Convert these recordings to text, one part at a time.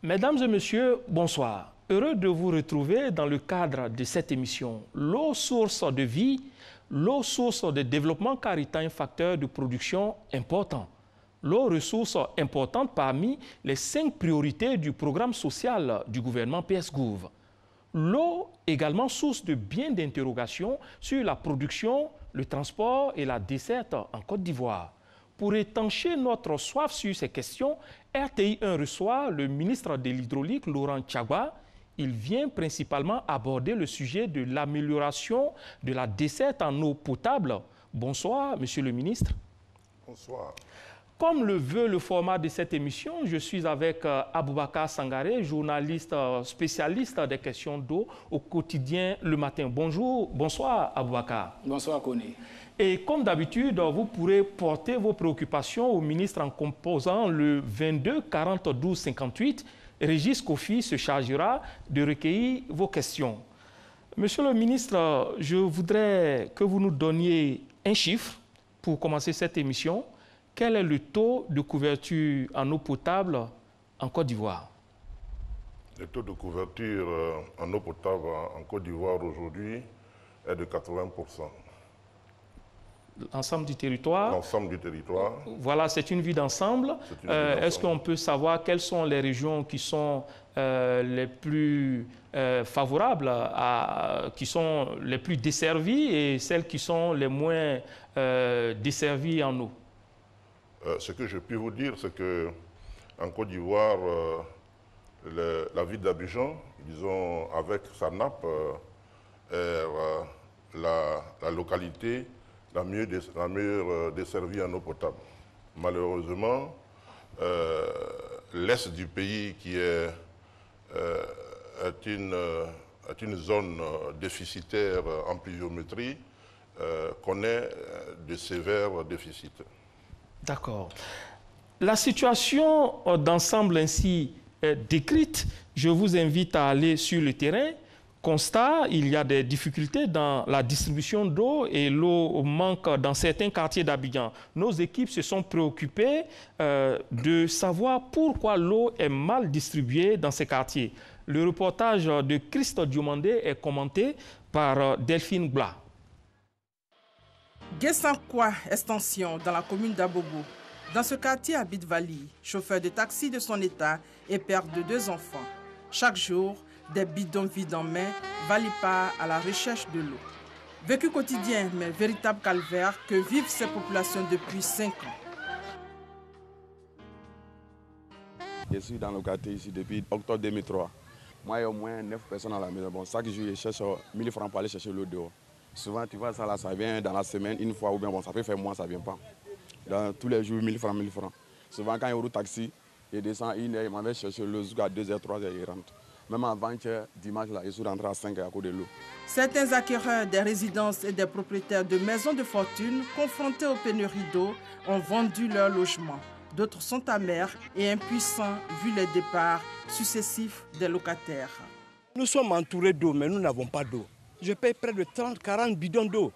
Mesdames et messieurs, bonsoir. Heureux de vous retrouver dans le cadre de cette émission. L'eau, source de vie, l'eau, source de développement car il est un facteur de production important. L'eau, ressource importante parmi les 5 priorités du programme social du gouvernement PS-Gouv. L'eau, également source de bien d'interrogations sur la production, le transport et la desserte en Côte d'Ivoire. Pour étancher notre soif sur ces questions, RTI 1 reçoit le ministre de l'Hydraulique, Laurent Tchagba. Il vient principalement aborder le sujet de l'amélioration de la desserte en eau potable. Bonsoir, monsieur le ministre. Bonsoir. Comme le veut le format de cette émission, je suis avec Aboubakar Sangaré, journaliste spécialiste des questions d'eau au quotidien Le Matin. Bonjour, bonsoir Aboubakar. Bonsoir Kone. Et comme d'habitude, vous pourrez porter vos préoccupations au ministre en composant le 22 40 12 58. Régis Kofi se chargera de recueillir vos questions. Monsieur le ministre, je voudrais que vous nous donniez un chiffre pour commencer cette émission. Quel est le taux de couverture en eau potable en Côte d'Ivoire? Le taux de couverture en eau potable en Côte d'Ivoire aujourd'hui est de 80%. L'ensemble du territoire? L'ensemble du territoire. Voilà, c'est une vue d'ensemble. Est-ce qu'on peut savoir quelles sont les régions qui sont les plus favorables, qui sont les plus desservies et celles qui sont les moins desservies en eau? Ce que je puis vous dire, c'est qu'en Côte d'Ivoire, la ville d'Abidjan, disons, avec sa nappe, est la localité la mieux desservie en eau potable. Malheureusement, l'est du pays, qui est une zone déficitaire en pluviométrie, connaît de sévères déficits. D'accord. La situation d'ensemble ainsi décrite, je vous invite à aller sur le terrain. Constat, il y a des difficultés dans la distribution d'eau et l'eau manque dans certains quartiers d'Abidjan. Nos équipes se sont préoccupées de savoir pourquoi l'eau est mal distribuée dans ces quartiers. Le reportage de Christ Diomandé est commenté par Delphine Bla. Guessankwa, extension, dans la commune d'Abobo. Dans ce quartier habite Vali, chauffeur de taxi de son état et père de 2 enfants. Chaque jour, des bidons vides en main, Vali part à la recherche de l'eau. Vécu quotidien, mais véritable calvaire que vivent ces populations depuis 5 ans. Je suis dans le quartier ici depuis octobre 2003. Moi, il y a au moins 9 personnes à la maison. Bon, chaque jour, je cherche 1000 francs pour aller chercher l'eau dehors. Souvent, tu vois, ça là, ça vient dans la semaine, une fois, ou bien bon, ça peut faire un mois, ça ne vient pas. Dans tous les jours, 1000 francs, 1000 francs. Souvent, quand il roule taxi, il descend 1 heure, il m'avait cherché l'eau jusqu'à 2 h, 3 h, il rentre. Même avant-hier, dimanche, là, il suis rentré à 5 h à cause de l'eau. Certains acquéreurs des résidences et des propriétaires de maisons de fortune confrontés aux pénuries d'eau ont vendu leur logement. D'autres sont amers et impuissants vu les départs successifs des locataires. Nous sommes entourés d'eau, mais nous n'avons pas d'eau. Je paye près de 30-40 bidons d'eau.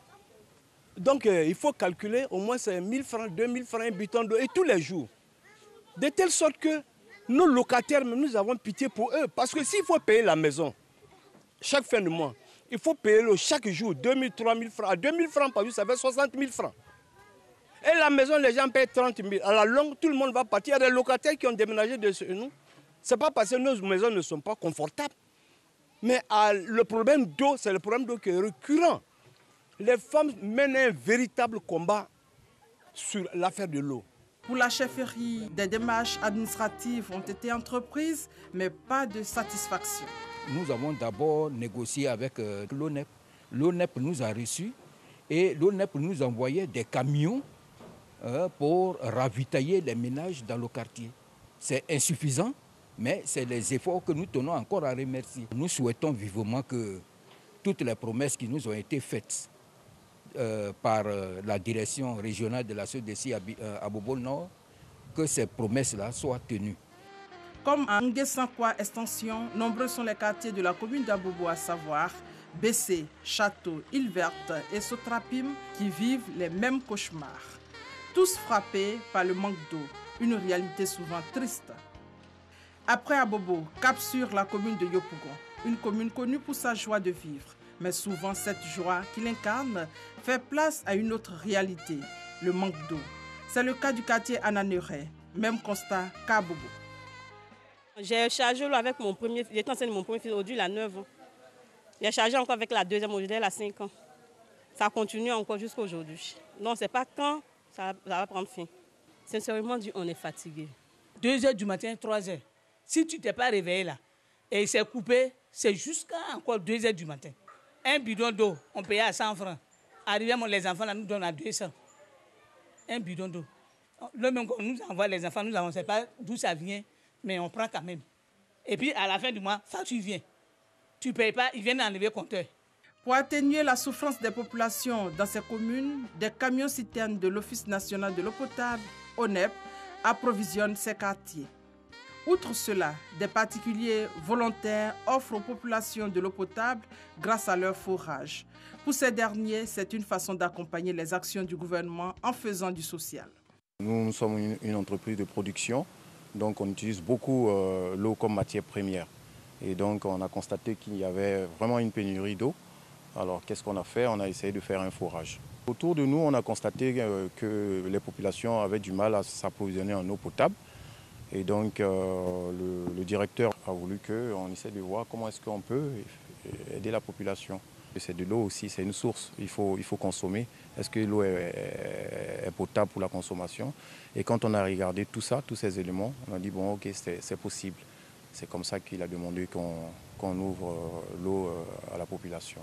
Donc il faut calculer au moins 1000 francs, 2000 francs un bidon d'eau et tous les jours. De telle sorte que nos locataires, nous avons pitié pour eux. Parce que s'il faut payer la maison, chaque fin de mois, il faut payer l'eau chaque jour, 2000, 3000 francs. À 2000 francs par jour, ça fait 60 000 francs. Et la maison, les gens payent 30 000. À la longue, tout le monde va partir. Il y a des locataires qui ont déménagé de chez nous. Ce n'est pas parce que nos maisons ne sont pas confortables. Mais le problème d'eau, c'est le problème d'eau qui est récurrent. Les femmes mènent un véritable combat sur l'affaire de l'eau. Pour la chefferie, des démarches administratives ont été entreprises, mais pas de satisfaction. Nous avons d'abord négocié avec l'ONEP. L'ONEP nous a reçus et l'ONEP nous envoyait des camions pour ravitailler les ménages dans le quartier. C'est insuffisant, mais c'est les efforts que nous tenons encore à remercier. Nous souhaitons vivement que toutes les promesses qui nous ont été faites par la direction régionale de la SODECI à Bobo Nord, que ces promesses-là soient tenues. Comme à Nguessankwa Extension, nombreux sont les quartiers de la commune d'Abobo, à savoir Bessé, Château, Île Verte et Sotrapim, qui vivent les mêmes cauchemars. Tous frappés par le manque d'eau, une réalité souvent triste. Après Abobo, cap sur la commune de Yopougon, une commune connue pour sa joie de vivre. Mais souvent, cette joie qu'il incarne fait place à une autre réalité, le manque d'eau. C'est le cas du quartier Ananéré, même constat qu'à Abobo. J'ai chargé l'eau avec mon premier fils, j'étais enceinte de mon premier fils, aujourd'hui il a 9 ans. J'ai chargé encore avec la deuxième, aujourd'hui elle a 5 ans. Ça continue encore jusqu'à aujourd'hui. Non, on ne sait pas quand ça va prendre fin. Sincèrement dit, on est fatigué. 2 h du matin, 3 h. Si tu ne t'es pas réveillé là, et c'est coupé, c'est jusqu'à encore 2 h du matin. Un bidon d'eau, on payait à 100 francs. Arrivé, les enfants là, nous donnent à 200. Un bidon d'eau. Le même qu'on nous envoie les enfants, nous ne savons pas d'où ça vient, mais on prend quand même. Et puis à la fin du mois, facture vient. Tu ne payes pas, ils viennent enlever le compteur. Pour atténuer la souffrance des populations dans ces communes, des camions-citernes de l'Office national de l'eau potable, ONEP, approvisionnent ces quartiers. Outre cela, des particuliers volontaires offrent aux populations de l'eau potable grâce à leur forage. Pour ces derniers, c'est une façon d'accompagner les actions du gouvernement en faisant du social. Nous sommes une entreprise de production, donc on utilise beaucoup l'eau comme matière première. Et donc on a constaté qu'il y avait vraiment une pénurie d'eau. Alors qu'est-ce qu'on a fait? On a essayé de faire un forage. Autour de nous, on a constaté que les populations avaient du mal à s'approvisionner en eau potable. Et donc le directeur a voulu qu'on essaie de voir comment est-ce qu'on peut aider la population. C'est de l'eau aussi, c'est une source, il faut consommer. Est-ce que l'eau est potable pour la consommation? Et quand on a regardé tout ça, tous ces éléments, on a dit bon ok, c'est possible. C'est comme ça qu'il a demandé qu'on ouvre l'eau à la population.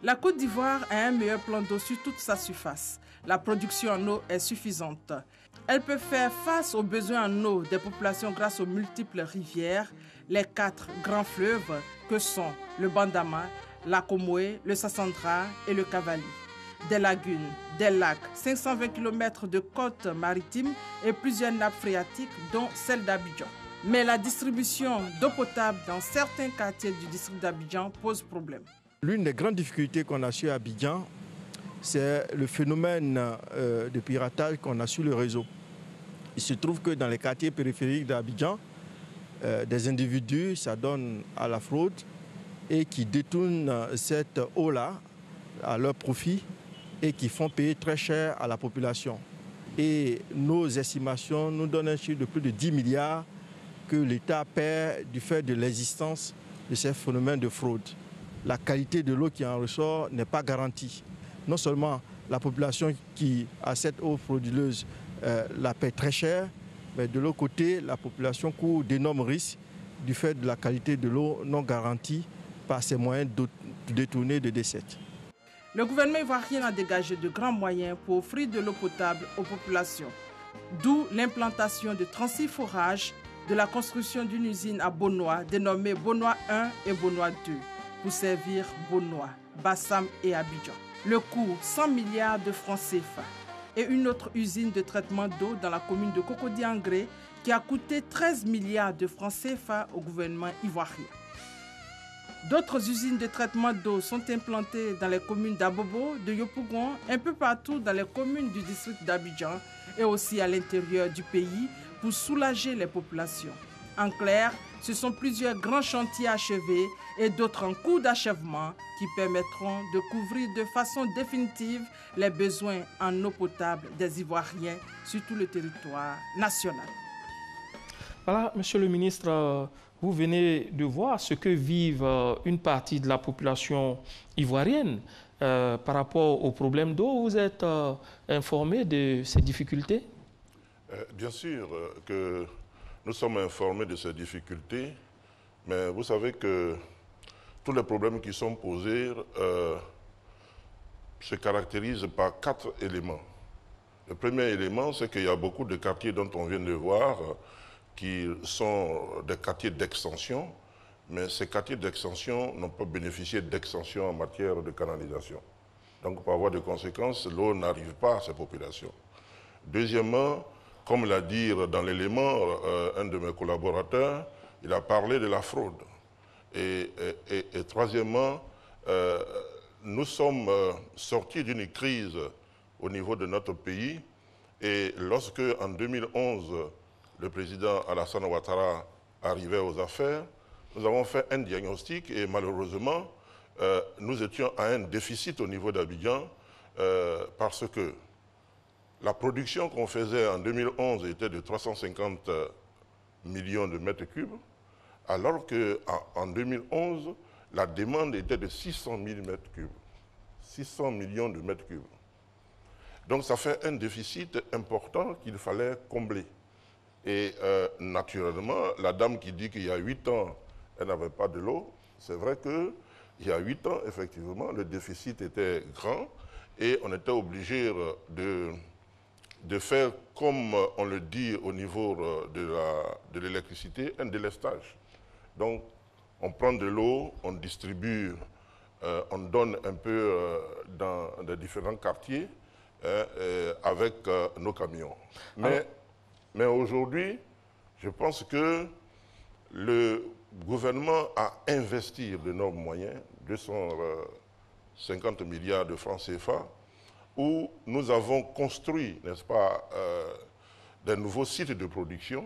La Côte d'Ivoire a un meilleur plan d'eau sur toute sa surface. La production en eau est suffisante. Elle peut faire face aux besoins en eau des populations grâce aux multiples rivières, les 4 grands fleuves que sont le Bandama, la Comoé, le Sassandra et le Cavali. Des lagunes, des lacs, 520 km de côtes maritimes et plusieurs nappes phréatiques dont celle d'Abidjan. Mais la distribution d'eau potable dans certains quartiers du district d'Abidjan pose problème. L'une des grandes difficultés qu'on a sur Abidjan, c'est le phénomène de piratage qu'on a sur le réseau. Il se trouve que dans les quartiers périphériques d'Abidjan, des individus s'adonnent à la fraude et qui détournent cette eau-là à leur profit et qui font payer très cher à la population. Et nos estimations nous donnent un chiffre de plus de 10 milliards que l'État perd du fait de l'existence de ces phénomènes de fraude. La qualité de l'eau qui en ressort n'est pas garantie. Non seulement la population qui a cette eau frauduleuse la paie très cher, mais de l'autre côté, la population court d'énormes risques du fait de la qualité de l'eau non garantie par ces moyens détournés de décès. Le gouvernement ivoirien a dégagé de grands moyens pour offrir de l'eau potable aux populations. D'où l'implantation de 36 forages, de la construction d'une usine à Bonois, dénommée Bonois 1 et Bonois 2, pour servir Bonois, Bassam et Abidjan. Le coût, 100 milliards de francs CFA. Et une autre usine de traitement d'eau dans la commune de Cocody-Angré qui a coûté 13 milliards de francs CFA au gouvernement ivoirien. D'autres usines de traitement d'eau sont implantées dans les communes d'Abobo, de Yopougon, un peu partout dans les communes du district d'Abidjan et aussi à l'intérieur du pays pour soulager les populations. En clair, ce sont plusieurs grands chantiers achevés et d'autres en cours d'achèvement qui permettront de couvrir de façon définitive les besoins en eau potable des Ivoiriens sur tout le territoire national. Voilà, Monsieur le ministre, vous venez de voir ce que vivent une partie de la population ivoirienne par rapport aux problèmes d'eau. Vous êtes informé de ces difficultés? Bien sûr que nous sommes informés de ces difficultés, mais vous savez que tous les problèmes qui sont posés se caractérisent par 4 éléments. Le premier élément, c'est qu'il y a beaucoup de quartiers dont on vient de voir qui sont des quartiers d'extension, mais ces quartiers d'extension n'ont pas bénéficié d'extension en matière de canalisation. Donc, par voie de conséquence, l'eau n'arrive pas à ces populations. Deuxièmement, comme l'a dit dans l'élément un de mes collaborateurs, il a parlé de la fraude. Et troisièmement, nous sommes sortis d'une crise au niveau de notre pays. Et lorsque, en 2011, le président Alassane Ouattara arrivait aux affaires, nous avons fait un diagnostic et malheureusement, nous étions à un déficit au niveau d'Abidjan parce que la production qu'on faisait en 2011 était de 350 millions de mètres cubes, alors qu'en 2011, la demande était de 600 000 mètres cubes. 600 millions de mètres cubes. Donc ça fait un déficit important qu'il fallait combler. Et naturellement, la dame qui dit qu'il y a 8 ans, elle n'avait pas de l'eau, c'est vrai qu'il y a 8 ans, effectivement, le déficit était grand et on était obligé de faire, comme on le dit au niveau de l'électricité, un délestage. Donc, on prend de l'eau, on distribue, on donne un peu dans les différents quartiers avec nos camions. Mais aujourd'hui, je pense que le gouvernement a investi d'énormes moyens, 250 milliards de francs CFA, où nous avons construit, n'est-ce pas, des nouveaux sites de production,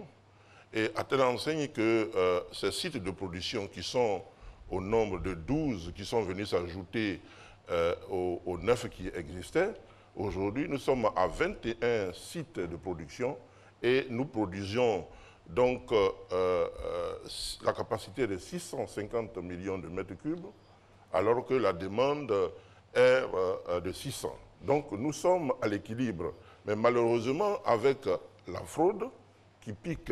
et à telle enseigne que ces sites de production qui sont au nombre de 12 qui sont venus s'ajouter aux 9 qui existaient, aujourd'hui nous sommes à 21 sites de production et nous produisons donc la capacité de 650 millions de mètres cubes alors que la demande est de 600. Donc nous sommes à l'équilibre, mais malheureusement avec la fraude qui pique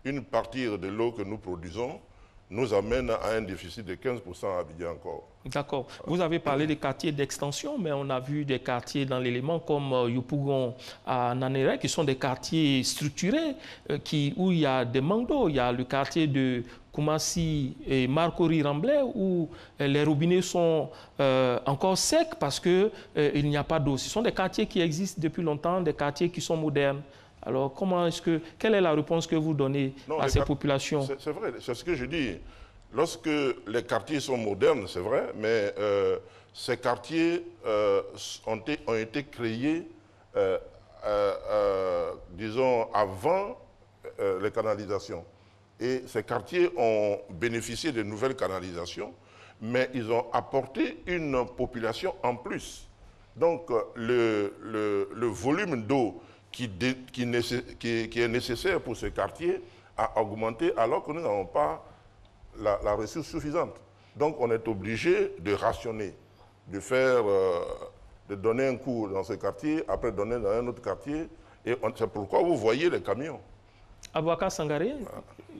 une partie de l'eau que nous produisons, nous amène à un déficit de 15% à Abidjan encore. D'accord. Vous avez parlé des quartiers d'extension, mais on a vu des quartiers dans l'élément comme Yopougon à Nanéré, qui sont des quartiers structurés, où il y a des manques d'eau. Il y a le quartier de Koumassi et Marcory-Ramblay, où les robinets sont encore secs parce qu'il n'y a pas d'eau. Ce sont des quartiers qui existent depuis longtemps, des quartiers qui sont modernes. Alors, quelle est la réponse que vous donnez à ces populations? C'est vrai, c'est ce que je dis. Lorsque les quartiers sont modernes, c'est vrai, mais ces quartiers ont été créés, disons, avant les canalisations. Et ces quartiers ont bénéficié de nouvelles canalisations, mais ils ont apporté une population en plus. Donc, le volume d'eau qui est nécessaire pour ce quartier a augmenté alors que nous n'avons pas la ressource suffisante. Donc on est obligé de rationner, de donner un cours dans ce quartier, après donner dans un autre quartier, et c'est pourquoi vous voyez les camions. Abouaka Sangaré,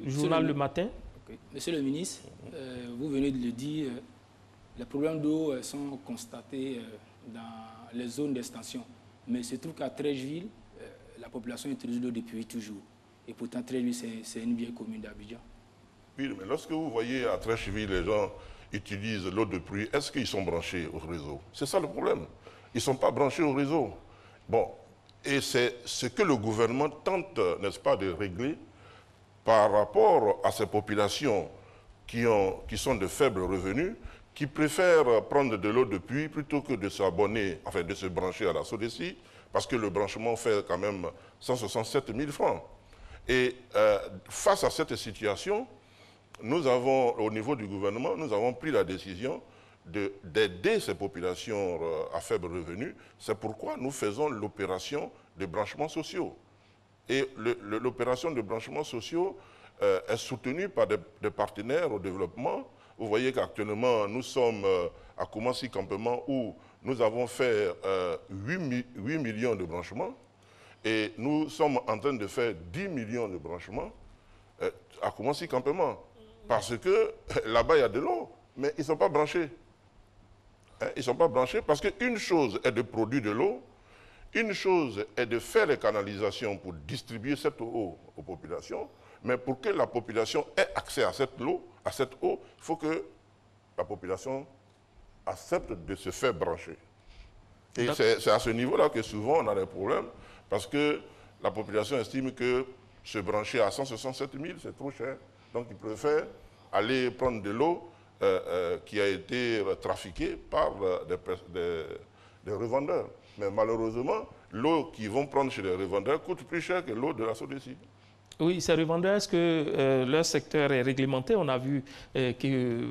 journal Le Matin. Okay. Monsieur le ministre, vous venez de le dire, les problèmes d'eau sont constatés dans les zones d'extension, mais il se trouve qu'à Treichville, la population utilise l'eau depuis toujours. Et pourtant, Treichville, c'est une vieille commune d'Abidjan. Oui, mais lorsque vous voyez à Treichville, les gens utilisent l'eau de pluie, est-ce qu'ils sont branchés au réseau? C'est ça le problème. Ils ne sont pas branchés au réseau. Bon, et c'est ce que le gouvernement tente, n'est-ce pas, de régler par rapport à ces populations qui sont de faibles revenus, qui préfèrent prendre de l'eau de pluie plutôt que de s'abonner, enfin de se brancher à la SODECI, parce que le branchement fait quand même 167 000 francs. Et face à cette situation, nous avons, au niveau du gouvernement, nous avons pris la décision d'aider ces populations à faible revenu. C'est pourquoi nous faisons l'opération de branchements sociaux. Et l'opération de branchements sociaux est soutenue par des partenaires au développement. Vous voyez qu'actuellement, nous sommes à Koumassi Campement où nous avons fait 8 millions de branchements et nous sommes en train de faire 10 millions de branchements à Koumassi Campement. Parce que là-bas, il y a de l'eau, mais ils ne sont pas branchés. Ils ne sont pas branchés parce qu'une chose est de produire de l'eau, une chose est de faire les canalisations pour distribuer cette eau aux populations, mais pour que la population ait accès à cette eau, il faut que la population accepte de se faire brancher. Et c'est à ce niveau-là que souvent on a des problèmes, parce que la population estime que se brancher à 167 000, c'est trop cher. Donc ils préfèrent aller prendre de l'eau qui a été trafiquée par des revendeurs. Mais malheureusement, l'eau qu'ils vont prendre chez les revendeurs coûte plus cher que l'eau de la SODECI. Oui, ces revendeurs, est-ce que leur secteur est réglementé? On a vu que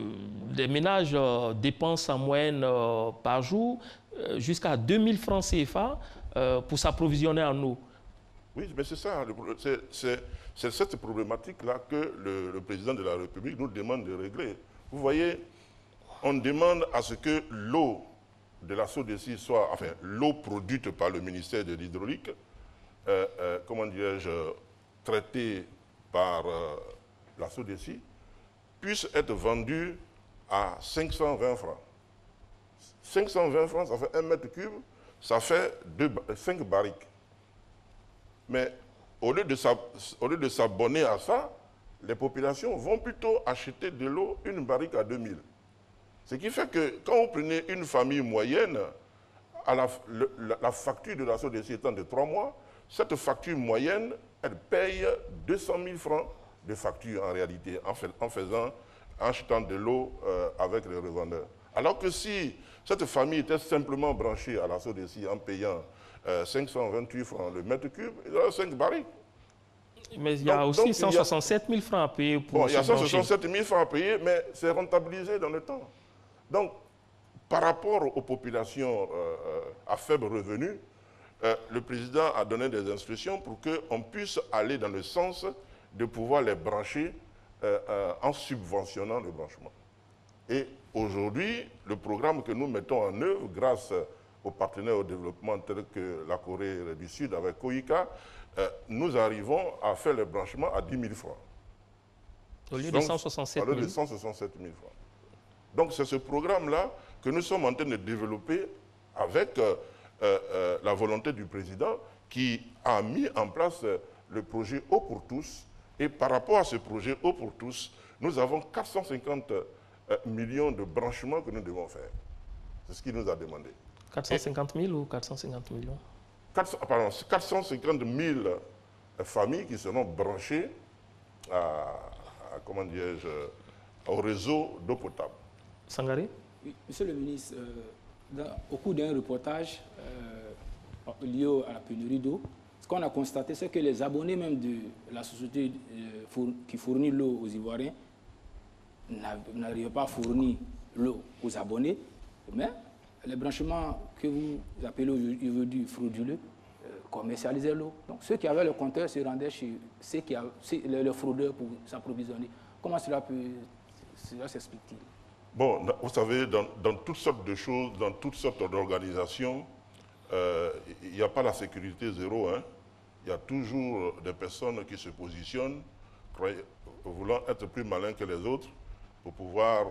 les ménages dépensent en moyenne par jour jusqu'à 2000 francs CFA pour s'approvisionner en eau. Oui, mais c'est ça. C'est cette problématique-là que le président de la République nous demande de régler. Vous voyez, on demande à ce que l'eau de la SODECI soit, enfin, l'eau produite par le ministère de l'Hydraulique, comment dirais-je, traitée par la SODECI, puisse être vendue à 520 francs. 520 francs, ça fait 1 mètre cube, ça fait 5 barriques. Mais au lieu de s'abonner à ça, les populations vont plutôt acheter de l'eau, une barrique à 2000. Ce qui fait que quand vous prenez une famille moyenne, la facture de la SODECI étant de 3 mois, cette facture moyenne, elle paye 200 000 francs de facture en réalité, en achetant de l'eau avec les revendeurs. Alors que si cette famille était simplement branchée à la SODECI en payant 528 francs le mètre cube, il y aurait 5 barriques. Mais il y a aussi 167 000 francs à payer pour bon, il y a 167 000 francs à payer, mais c'est rentabilisé dans le temps. Donc, par rapport aux populations à faible revenu, le président a donné des instructions pour qu'on puisse aller dans le sens de pouvoir les brancher en subventionnant le branchement. Et aujourd'hui, le programme que nous mettons en œuvre grâce aux partenaires au développement tels que la Corée du Sud avec KOICA, nous arrivons à faire le branchement à 10 000 francs. Au lieu de 167 000. Au lieu de 167 000 francs. Donc c'est ce programme-là que nous sommes en train de développer avec la volonté du président qui a mis en place le projet Eau pour tous. Et par rapport à ce projet Eau pour tous, nous avons 450 millions de branchements que nous devons faire. C'est ce qu'il nous a demandé. 450 000 ou 450 millions 450 000 familles qui seront branchées au réseau d'eau potable. Sangaré? Oui, monsieur le ministre, au cours d'un reportage lié à la pénurie d'eau, ce qu'on a constaté, c'est que les abonnés même de la société qui fournit l'eau aux Ivoiriens n'arrivent pas à fournir l'eau aux abonnés, mais les branchements que vous appelez aujourd'hui frauduleux commercialisaient l'eau. Donc ceux qui avaient le compteur se rendaient chez les fraudeurs pour s'approvisionner. Comment cela s'explique-t-il? Bon, vous savez, dans toutes sortes de choses, dans toutes sortes d'organisations, il n'y a pas la sécurité zéro. Hein. Il y a toujours des personnes qui se positionnent, voulant être plus malins que les autres pour pouvoir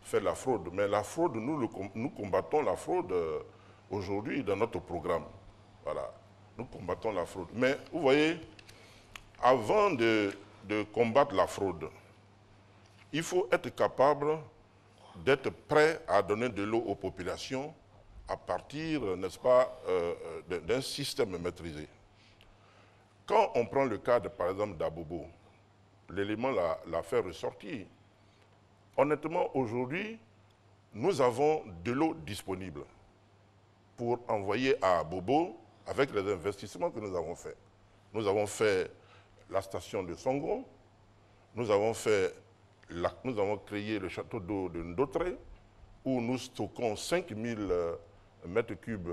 faire la fraude. Mais la fraude, nous combattons la fraude aujourd'hui dans notre programme. Voilà, nous combattons la fraude. Mais vous voyez, avant de combattre la fraude, il faut être capable d'être prêt à donner de l'eau aux populations à partir, n'est-ce pas, d'un système maîtrisé. Quand on prend le cadre, par exemple, d'Abobo, l'élément l'a fait ressortir. Honnêtement, aujourd'hui, nous avons de l'eau disponible pour envoyer à Abobo avec les investissements que nous avons faits. Nous avons fait la station de Songo, nous avons créé le château d'eau de Ndotré, où nous stockons 5000 mètres cubes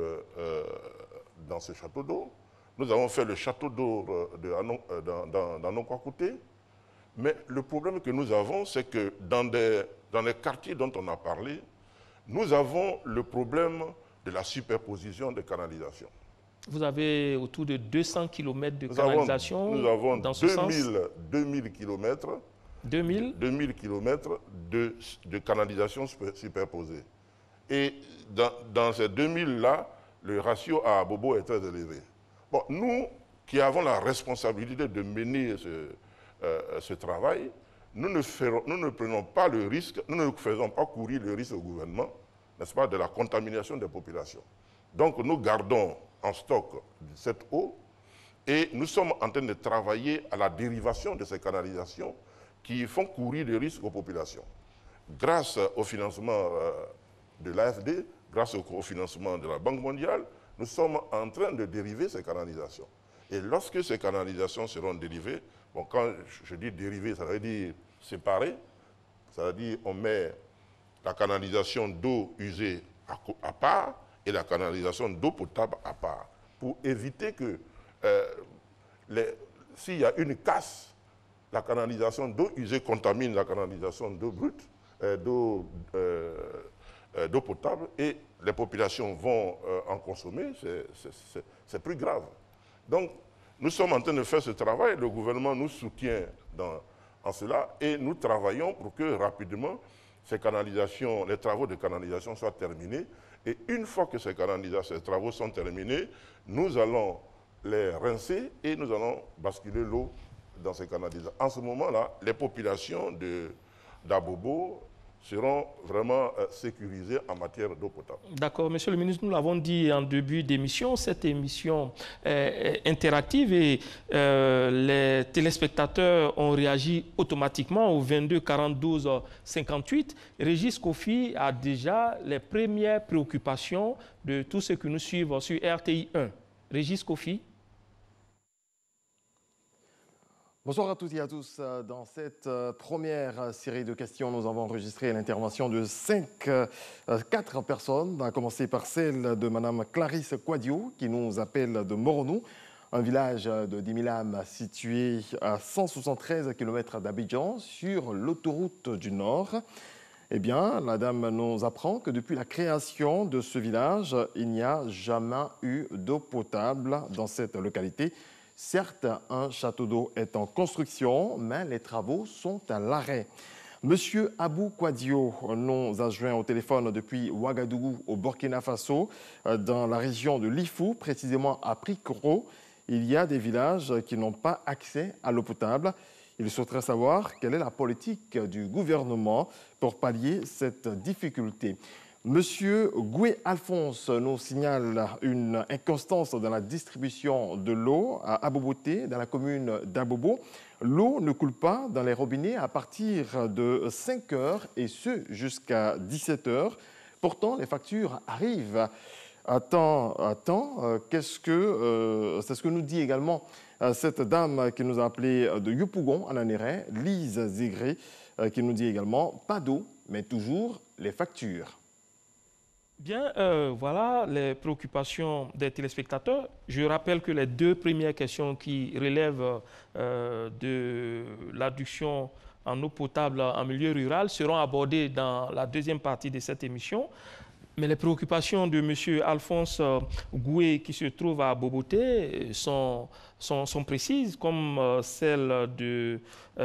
dans ce château d'eau. Nous avons fait le château d'eau dans nos Kwakouté. Mais le problème que nous avons, c'est que dans les quartiers dont on a parlé, nous avons le problème de la superposition des canalisations. Vous avez autour de 200 km de canalisation. Nous avons dans ce sens. 2000 km. 2000 km de canalisation superposée. Et dans ces 2000-là, le ratio à Abobo est très élevé. Bon, nous qui avons la responsabilité de mener ce travail, nous ne prenons pas le risque, nous ne faisons pas courir le risque au gouvernement, n'est-ce pas, de la contamination des populations. Donc nous gardons en stock cette eau et nous sommes en train de travailler à la dérivation de ces canalisations qui font courir des risques aux populations. Grâce au financement de l'AFD, grâce au financement de la Banque mondiale, nous sommes en train de dériver ces canalisations. Et lorsque ces canalisations seront dérivées, bon, quand je dis dérivées, ça veut dire séparées, ça veut dire on met la canalisation d'eau usée à part et la canalisation d'eau potable à part, pour éviter que s'il y a une casse, la canalisation d'eau usée contamine la canalisation d'eau brute, d'eau potable, et les populations vont en consommer, c'est plus grave. Donc, nous sommes en train de faire ce travail, le gouvernement nous soutient en cela, et nous travaillons pour que rapidement, ces canalisations, les travaux de canalisation soient terminés. Et une fois que ces travaux sont terminés, nous allons les rincer et nous allons basculer l'eau dans ces canalisations. En ce moment-là, les populations d'Abobo seront vraiment sécurisées en matière d'eau potable. D'accord, monsieur le ministre, nous l'avons dit en début d'émission, cette émission est interactive et les téléspectateurs ont réagi automatiquement au 22 42 58. Régis Kofi a déjà les premières préoccupations de tous ceux qui nous suivent sur RTI 1. Régis Kofi. Bonsoir à toutes et à tous. Dans cette première série de questions, nous avons enregistré l'intervention de 4 personnes, à commencer par celle de Mme Clarisse Quadio, qui nous appelle de Moronou, un village de 10 000 âmes situé à 173 km d'Abidjan, sur l'autoroute du Nord. Eh bien, la dame nous apprend que depuis la création de ce village, il n'y a jamais eu d'eau potable dans cette localité. Certes, un château d'eau est en construction, mais les travaux sont à l'arrêt. Monsieur Abou Quadio nous a joint au téléphone depuis Ouagadougou, au Burkina Faso, dans la région de Lifou, précisément à Prikoro. Il y a des villages qui n'ont pas accès à l'eau potable. Il souhaiterait savoir quelle est la politique du gouvernement pour pallier cette difficulté. Monsieur Goué Alphonse nous signale une inconstance dans la distribution de l'eau à Aboboté, dans la commune d'Abobo. L'eau ne coule pas dans les robinets à partir de 5 heures et ce jusqu'à 17 heures. Pourtant, les factures arrivent à temps. C'est ce que nous dit également cette dame qui nous a appelé de Yopougon, en Anéré, Lise Zigré, qui nous dit également pas d'eau, mais toujours les factures. Bien, voilà les préoccupations des téléspectateurs. Je rappelle que les 2 premières questions qui relèvent de l'adduction en eau potable en milieu rural seront abordées dans la deuxième partie de cette émission. Mais les préoccupations de M. Alphonse Goué, qui se trouve à Boboté, sont précises, comme celle de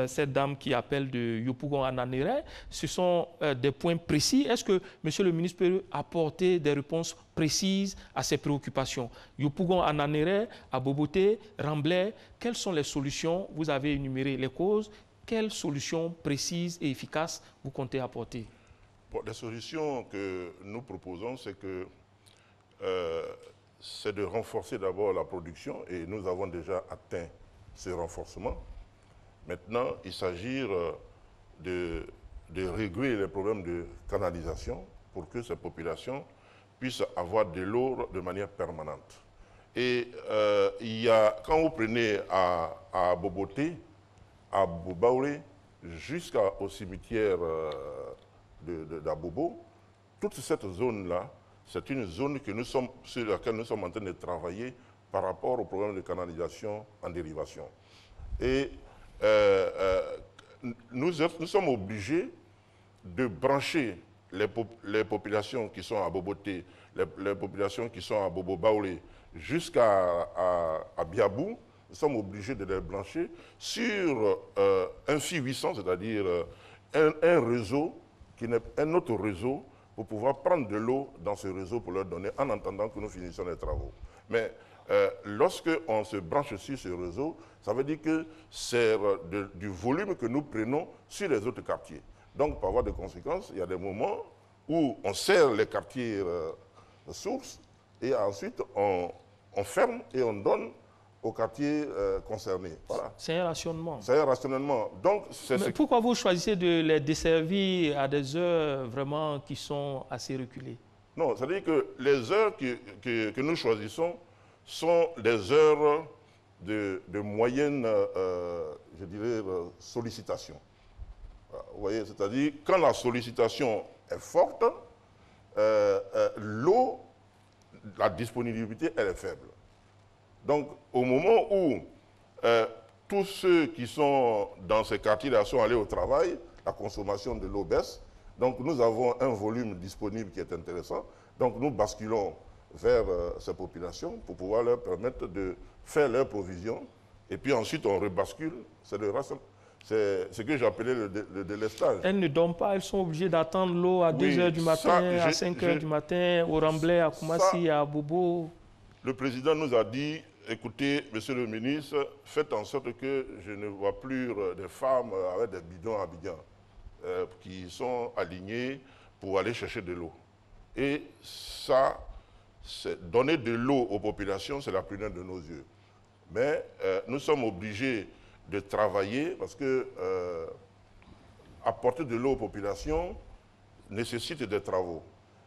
cette dame qui appelle de Yopougon Ananéré. Ce sont des points précis. Est-ce que M. le ministre peut apporter des réponses précises à ces préoccupations? Yopougon Ananéré, à Boboté, Ramblay, quelles sont les solutions? Vous avez énuméré les causes. Quelles solutions précises et efficaces vous comptez apporter? Les solutions que nous proposons, c'est de renforcer d'abord la production et nous avons déjà atteint ce renforcement. Maintenant, il s'agit de régler les problèmes de canalisation pour que ces populations puissent avoir de l'eau de manière permanente. Et quand vous prenez à Boboté, à Bobaoulé, jusqu'au cimetière d'Abobo, toute cette zone-là, c'est une zone sur laquelle nous sommes en train de travailler par rapport au problème de canalisation en dérivation. Et nous sommes obligés de brancher les populations qui sont à Boboté, les populations qui sont à Bobo-Baoulé, jusqu'à Biabou. Nous sommes obligés de les brancher sur un fil 800, c'est-à-dire un réseau, un autre réseau, pour pouvoir prendre de l'eau dans ce réseau pour leur donner en attendant que nous finissions les travaux. Mais lorsqu'on se branche sur ce réseau, ça veut dire que c'est du volume que nous prenons sur les autres quartiers. Donc, par voie de conséquence, il y a des moments où on sert les quartiers sources et ensuite on ferme et on donne aux quartiers concernés. Voilà. C'est un rationnement. C'est un rationnement. Donc, pourquoi vous choisissez de les desservir à des heures vraiment qui sont assez reculées? Non, c'est-à-dire que les heures que nous choisissons sont des heures de moyennes, je dirais, sollicitations. Vous voyez, c'est-à-dire, quand la sollicitation est forte, l'eau, la disponibilité, elle est faible. Donc, au moment où tous ceux qui sont dans ces quartiers-là sont allés au travail, la consommation de l'eau baisse. Donc, nous avons un volume disponible qui est intéressant. Donc, nous basculons vers ces populations pour pouvoir leur permettre de faire leurs provisions. Et puis ensuite, on rebascule. C'est ce que j'appelais le délestage. Elles ne dorment pas, elles sont obligées d'attendre l'eau à 2 h du matin, à 5 h du matin, au Remblai, à Koumassi, à Bobo. Le président nous a dit, écoutez, monsieur le ministre, faites en sorte que je ne vois plus des femmes avec des bidons à Abidjan qui sont alignées pour aller chercher de l'eau. Et ça, donner de l'eau aux populations, c'est la prunelle de nos yeux. Mais nous sommes obligés de travailler parce que apporter de l'eau aux populations nécessite des travaux.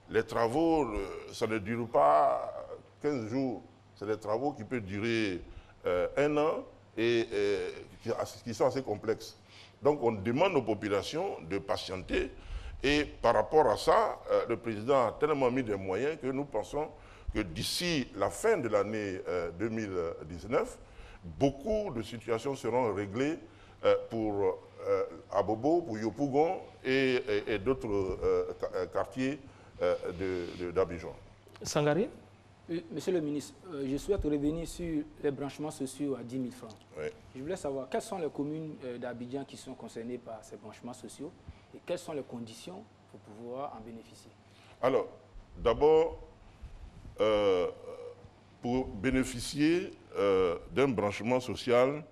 Les travaux, ça ne dure pas 15 jours. C'est des travaux qui peuvent durer 1 an et qui sont assez complexes. Donc on demande aux populations de patienter et par rapport à ça, le président a tellement mis des moyens que nous pensons que d'ici la fin de l'année 2019, beaucoup de situations seront réglées pour Abobo, pour Yopougon et d'autres quartiers d'Abidjan. Sangaré? Monsieur le ministre, je souhaite revenir sur les branchements sociaux à 10 000 francs. Oui. Je voulais savoir quelles sont les communes d'Abidjan qui sont concernées par ces branchements sociaux et quelles sont les conditions pour pouvoir en bénéficier. Alors, d'abord, pour bénéficier d'un branchement social,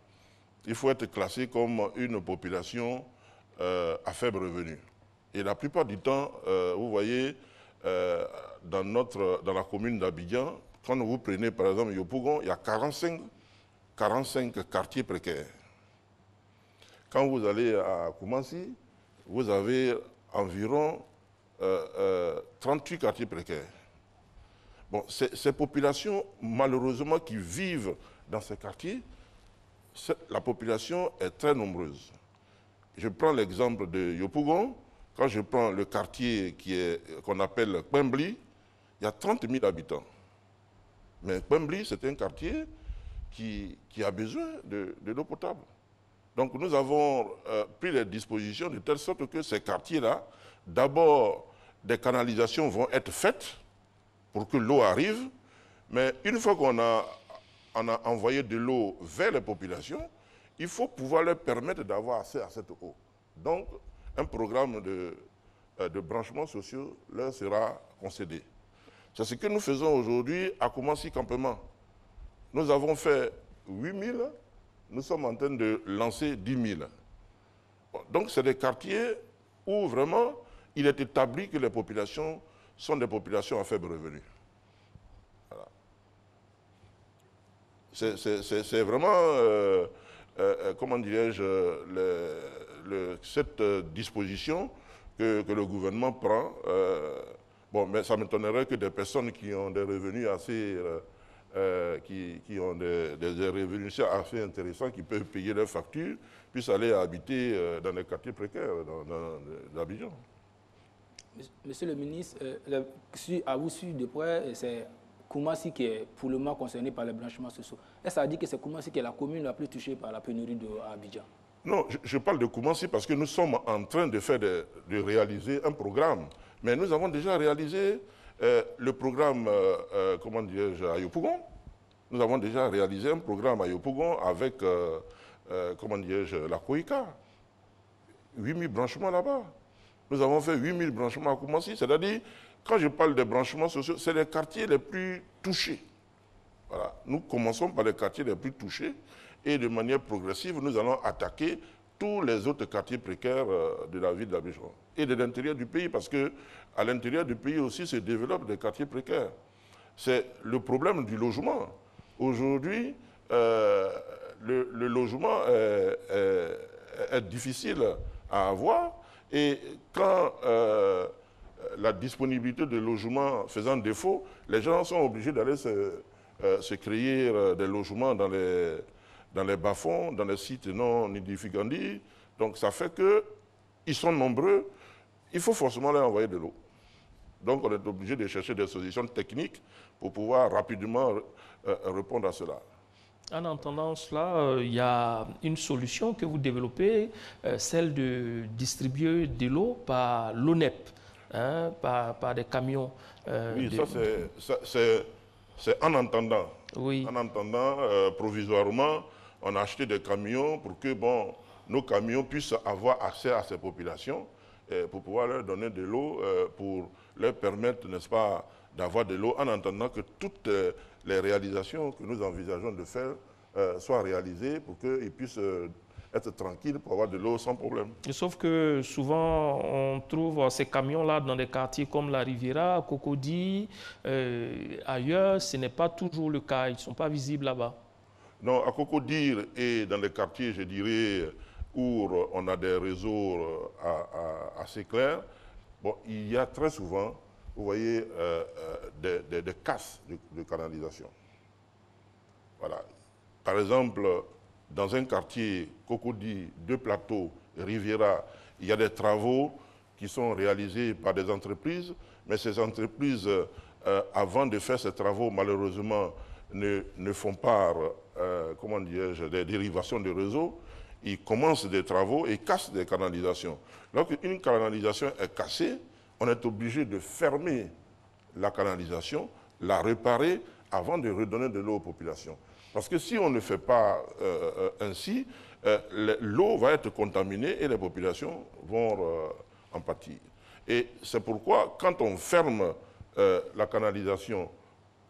il faut être classé comme une population à faible revenu. Et la plupart du temps, vous voyez, dans la commune d'Abidjan, quand vous prenez par exemple Yopougon, il y a 45 quartiers précaires. Quand vous allez à Koumassi, vous avez environ 38 quartiers précaires. Bon, ces populations, malheureusement, qui vivent dans ces quartiers, la population est très nombreuse. Je prends l'exemple de Yopougon. Quand je prends le quartier qu'on appelle Kpembli, il y a 30 000 habitants. Mais Kpembli, c'est un quartier qui a besoin de l'eau potable. Donc nous avons pris les dispositions de telle sorte que ces quartiers-là, d'abord, des canalisations vont être faites pour que l'eau arrive, mais une fois qu'on a envoyé de l'eau vers les populations, il faut pouvoir leur permettre d'avoir accès à cette eau. Donc, un programme de branchements sociaux leur sera concédé. C'est ce que nous faisons aujourd'hui à Koumassi Campement. Nous avons fait 8 000, nous sommes en train de lancer 10 000. Donc, c'est des quartiers où vraiment il est établi que les populations sont des populations à faible revenu. Voilà. C'est vraiment, comment dirais-je, cette disposition que le gouvernement prend. Bon, mais ça m'étonnerait que des personnes qui ont des revenus assez, qui ont des revenus assez intéressants, qui peuvent payer leurs factures, puissent aller habiter dans les quartiers précaires d'Abidjan. Monsieur le ministre, à vous suivre de près, c'est Koumassi qui est pour le moment concerné par les branchements sociaux. Est-ce que ça dit que c'est Koumassi qui est la commune la plus touchée par la pénurie d'eau à Abidjan? Non, je parle de Koumassi parce que nous sommes en train de réaliser un programme. Mais nous avons déjà réalisé le programme, comment dirais-je, à Yopougon. Nous avons déjà réalisé un programme à Yopougon avec, comment dirais-je, la Koïka. 8 000 branchements là-bas. Nous avons fait 8 000 branchements à Koumassi. C'est-à-dire, quand je parle des branchements sociaux, c'est les quartiers les plus touchés. Voilà. Nous commençons par les quartiers les plus touchés et de manière progressive, nous allons attaquer tous les autres quartiers précaires de la ville d'Abidjan et de l'intérieur du pays, parce qu'à l'intérieur du pays aussi se développent des quartiers précaires. C'est le problème du logement. Aujourd'hui, le logement est difficile à avoir et quand la disponibilité de logements faisant défaut, les gens sont obligés d'aller se créer des logements dans dans les bas-fonds, dans les sites non nidificandi. Donc ça fait qu'ils sont nombreux, il faut forcément leur envoyer de l'eau. Donc on est obligé de chercher des solutions techniques pour pouvoir rapidement répondre à cela. En entendant cela, il y a une solution que vous développez, celle de distribuer de l'eau par l'ONEP, hein, par des camions. Oui, ça c'est en entendant. Oui. En attendant, provisoirement, on a acheté des camions pour que nos camions puissent avoir accès à ces populations, pour pouvoir leur donner de l'eau, pour leur permettre, n'est-ce pas, d'avoir de l'eau, en attendant que toutes les réalisations que nous envisageons de faire soient réalisées pour qu'ils puissent être tranquilles pour avoir de l'eau sans problème. Sauf que souvent, on trouve ces camions-là dans des quartiers comme la Riviera, Cocody, ailleurs, ce n'est pas toujours le cas, ils ne sont pas visibles là-bas. Non, à Cocody et dans les quartiers, je dirais, où on a des réseaux assez clairs, il y a très souvent, vous voyez, des casses de canalisation. Voilà. Par exemple, dans un quartier, Cocody, Deux Plateaux, Riviera, il y a des travaux qui sont réalisés par des entreprises, mais ces entreprises, avant de faire ces travaux, malheureusement, ne font pas, comment dirais-je, des dérivations de réseau. Ils commencent des travaux et cassent des canalisations. Lorsqu'une canalisation est cassée, on est obligé de fermer la canalisation, la réparer avant de redonner de l'eau aux populations. Parce que si on ne fait pas ainsi, l'eau va être contaminée et les populations vont en pâtir. Et c'est pourquoi, quand on ferme la canalisation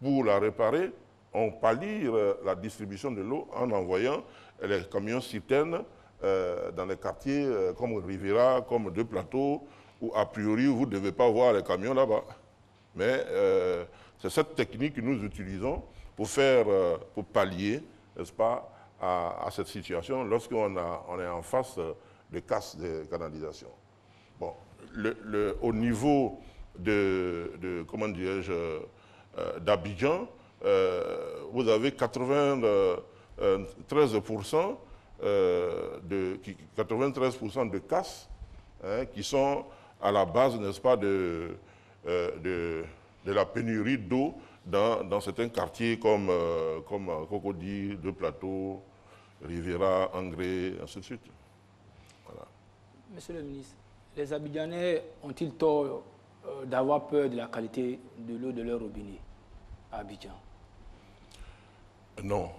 pour la réparer, on pallie la distribution de l'eau en envoyant les camions citernes dans les quartiers comme Riviera, comme Deux Plateaux, où a priori vous ne devez pas voir les camions là-bas. Mais c'est cette technique que nous utilisons pour pallier, n'est-ce pas, à cette situation lorsqu'on est en face de casse de canalisation. Bon, au niveau comment dirais-je, d'Abidjan, vous avez 93% de casses qui sont à la base, n'est-ce pas, de la pénurie d'eau dans certains quartiers comme Cocody, Deux Plateaux, Riviera, Angré, ainsi de suite. Voilà. Monsieur le ministre, les Abidjanais ont-ils tort d'avoir peur de la qualité de l'eau de leur robinet à Abidjan? Non.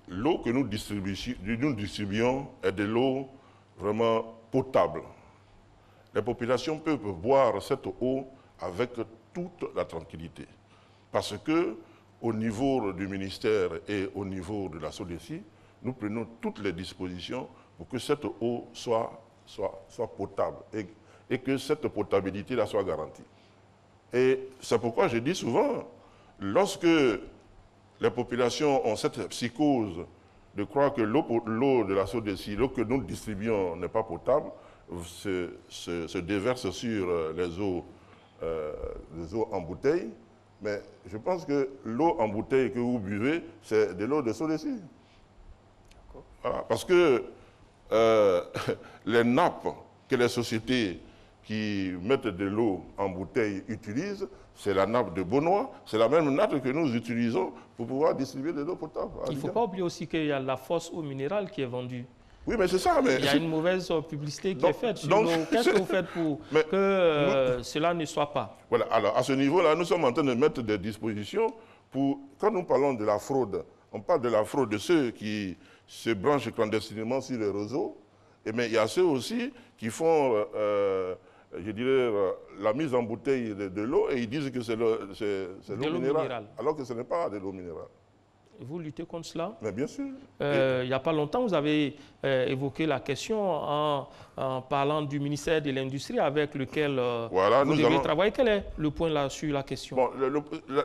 L'eau que nous distribuons est de l'eau vraiment potable. Les populations peuvent boire cette eau avec toute la tranquillité. Parce que, au niveau du ministère et au niveau de la SODECI, nous prenons toutes les dispositions pour que cette eau soit potable et que cette potabilité-là soit garantie. Et c'est pourquoi je dis souvent, lorsque les populations ont cette psychose de croire que l'eau de la SODECI, l'eau que nous distribuons n'est pas potable, se déverse sur les eaux en bouteille. Mais je pense que l'eau en bouteille que vous buvez, c'est de l'eau de SODECI. Voilà, parce que les nappes que les sociétés qui mettent de l'eau en bouteille utilisent, c'est la nappe de Benoît, c'est la même nappe que nous utilisons pour pouvoir distribuer de l'eau potable. Il ne faut pas oublier aussi qu'il y a la fosse eau minérale qui est vendue. Oui, mais c'est ça. Mais il y a une mauvaise publicité qui est faite sur l'eau. Qu'est-ce que vous faites pour que cela ne soit pas? Voilà, alors à ce niveau-là, nous sommes en train de mettre des dispositions pour, quand nous parlons de la fraude, on parle de la fraude de ceux qui se branchent clandestinement sur les réseaux, mais il y a ceux aussi qui font, je dirais, la mise en bouteille de l'eau et ils disent que c'est l'eau minérale, alors que ce n'est pas de l'eau minérale. Vous luttez contre cela? Mais bien sûr. Il n'y a pas longtemps, vous avez évoqué la question en parlant du ministère de l'Industrie avec lequel vous devez travailler. Quel est le point là sur la question? Bon,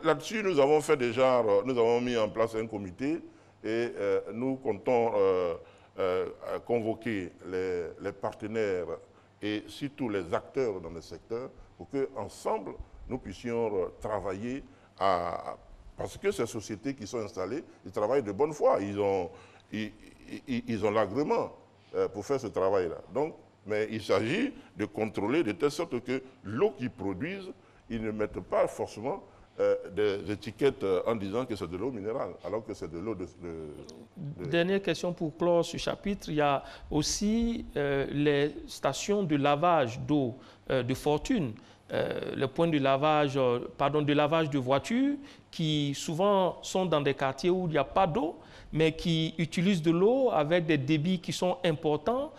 là-dessus, nous avons fait déjà, nous avons mis en place un comité et nous comptons convoquer les partenaires et surtout les acteurs dans le secteur pour qu'ensemble, nous puissions travailler parce que ces sociétés qui sont installées, ils travaillent de bonne foi. Ils ont ils ont l'agrément pour faire ce travail-là. Donc, mais il s'agit de contrôler de telle sorte que l'eau qu'ils produisent, ils ne mettent pas forcément des étiquettes en disant que c'est de l'eau minérale, alors que c'est de l'eau de... Dernière question pour clore ce chapitre. Il y a aussi les stations de lavage d'eau de fortune, les points de lavage, de lavage de voitures qui souvent sont dans des quartiers où il n'y a pas d'eau, mais qui utilisent de l'eau avec des débits qui sont importants.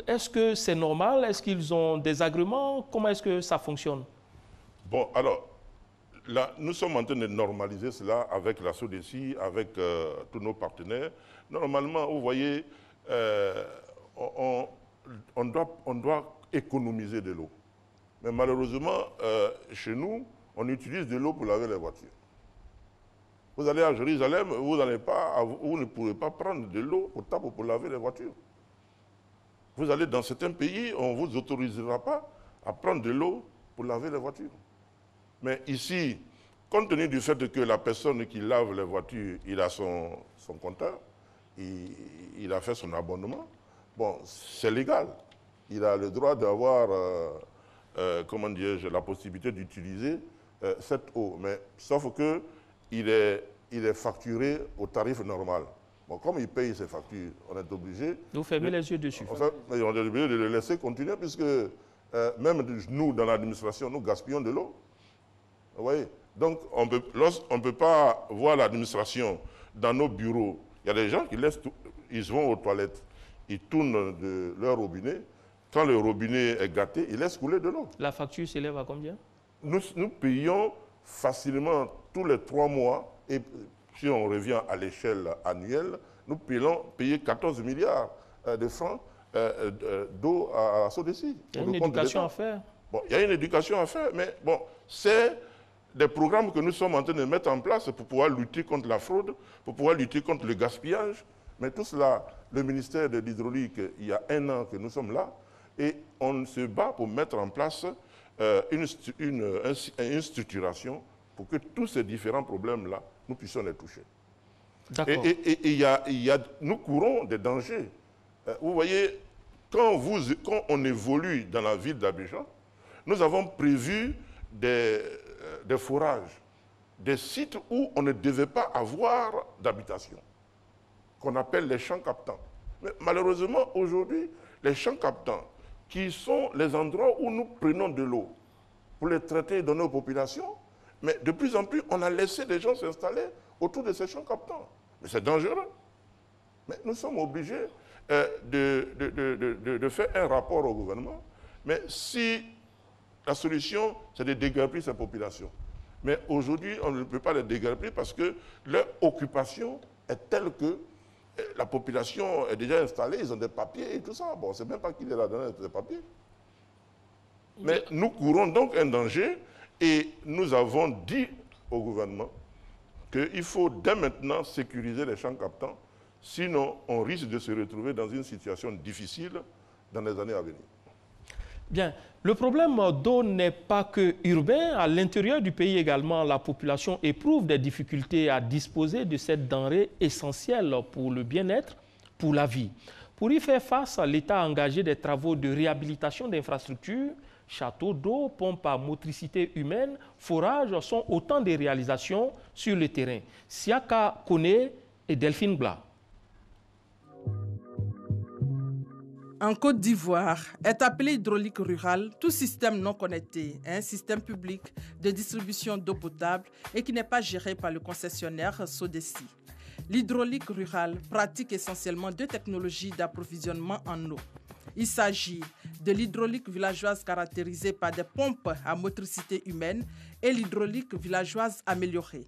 Est-ce que c'est normal? Est-ce qu'ils ont des agréments? Comment est-ce que ça fonctionne? Bon, alors, là, nous sommes en train de normaliser cela avec la SODECI, avec tous nos partenaires. Normalement, vous voyez, on doit économiser de l'eau. Mais malheureusement, chez nous, on utilise de l'eau pour laver les voitures. Vous allez à Jérusalem, vous ne pourrez pas prendre de l'eau potable pour laver les voitures. Vous allez dans certains pays, on ne vous autorisera pas à prendre de l'eau pour laver les voitures. Mais ici, compte tenu du fait que la personne qui lave les voitures, il a son compteur, il a fait son abonnement, bon, c'est légal. Il a le droit d'avoir, comment dirais-je, la possibilité d'utiliser cette eau. Mais sauf qu'il est facturé au tarif normal. Bon, comme il paye ses factures, on est obligé... Vous fermez les yeux dessus. On est obligé de le laisser continuer puisque même nous, dans l'administration, nous gaspillons de l'eau. Vous voyez? Donc, on ne peut pas voir l'administration dans nos bureaux. Il y a des gens qui laissent, ils vont aux toilettes, ils tournent de leur robinet. Quand le robinet est gâté, ils laissent couler de l'eau. La facture s'élève à combien? Nous payons facilement tous les 3 mois, et si on revient à l'échelle annuelle, nous payons 14 milliards de francs d'eau à la SODECI. Il y a une éducation à faire. Bon, il y a une éducation à faire, mais bon, c'est des programmes que nous sommes en train de mettre en place pour pouvoir lutter contre la fraude, pour pouvoir lutter contre le gaspillage. Mais tout cela, le ministère de l'Hydraulique, il y a 1 an que nous sommes là, et on se bat pour mettre en place une structuration pour que tous ces différents problèmes-là, nous puissions les toucher. Et nous courons des dangers. Vous voyez, quand on évolue dans la ville d'Abidjan, nous avons prévu des forages, des sites où on ne devait pas avoir d'habitation, qu'on appelle les champs captants. Mais malheureusement, aujourd'hui, les champs captants, qui sont les endroits où nous prenons de l'eau pour les traiter et donner aux populations, mais de plus en plus, on a laissé des gens s'installer autour de ces champs captants. Mais c'est dangereux. Mais nous sommes obligés de faire un rapport au gouvernement. Mais si la solution, c'est de déguerpir ces populations. Mais aujourd'hui, on ne peut pas les déguerpir parce que leur occupation est telle que la population est déjà installée, ils ont des papiers et tout ça. Bon, on ne sait même pas qui leur a donné ces papiers. Mais nous courons donc un danger et nous avons dit au gouvernement qu'il faut dès maintenant sécuriser les champs captants, sinon on risque de se retrouver dans une situation difficile dans les années à venir. Bien, le problème d'eau n'est pas que urbain. À l'intérieur du pays également, la population éprouve des difficultés à disposer de cette denrée essentielle pour le bien-être, pour la vie. Pour y faire face, l'État a engagé des travaux de réhabilitation d'infrastructures. Châteaux d'eau, pompes à motricité humaine, forages sont autant de réalisations sur le terrain. Siaka Kone et Delphine Bla. En Côte d'Ivoire, est appelé hydraulique rurale tout système non connecté à un système public de distribution d'eau potable et qui n'est pas géré par le concessionnaire SODECI. L'hydraulique rurale pratique essentiellement 2 technologies d'approvisionnement en eau. Il s'agit de l'hydraulique villageoise caractérisée par des pompes à motricité humaine et l'hydraulique villageoise améliorée.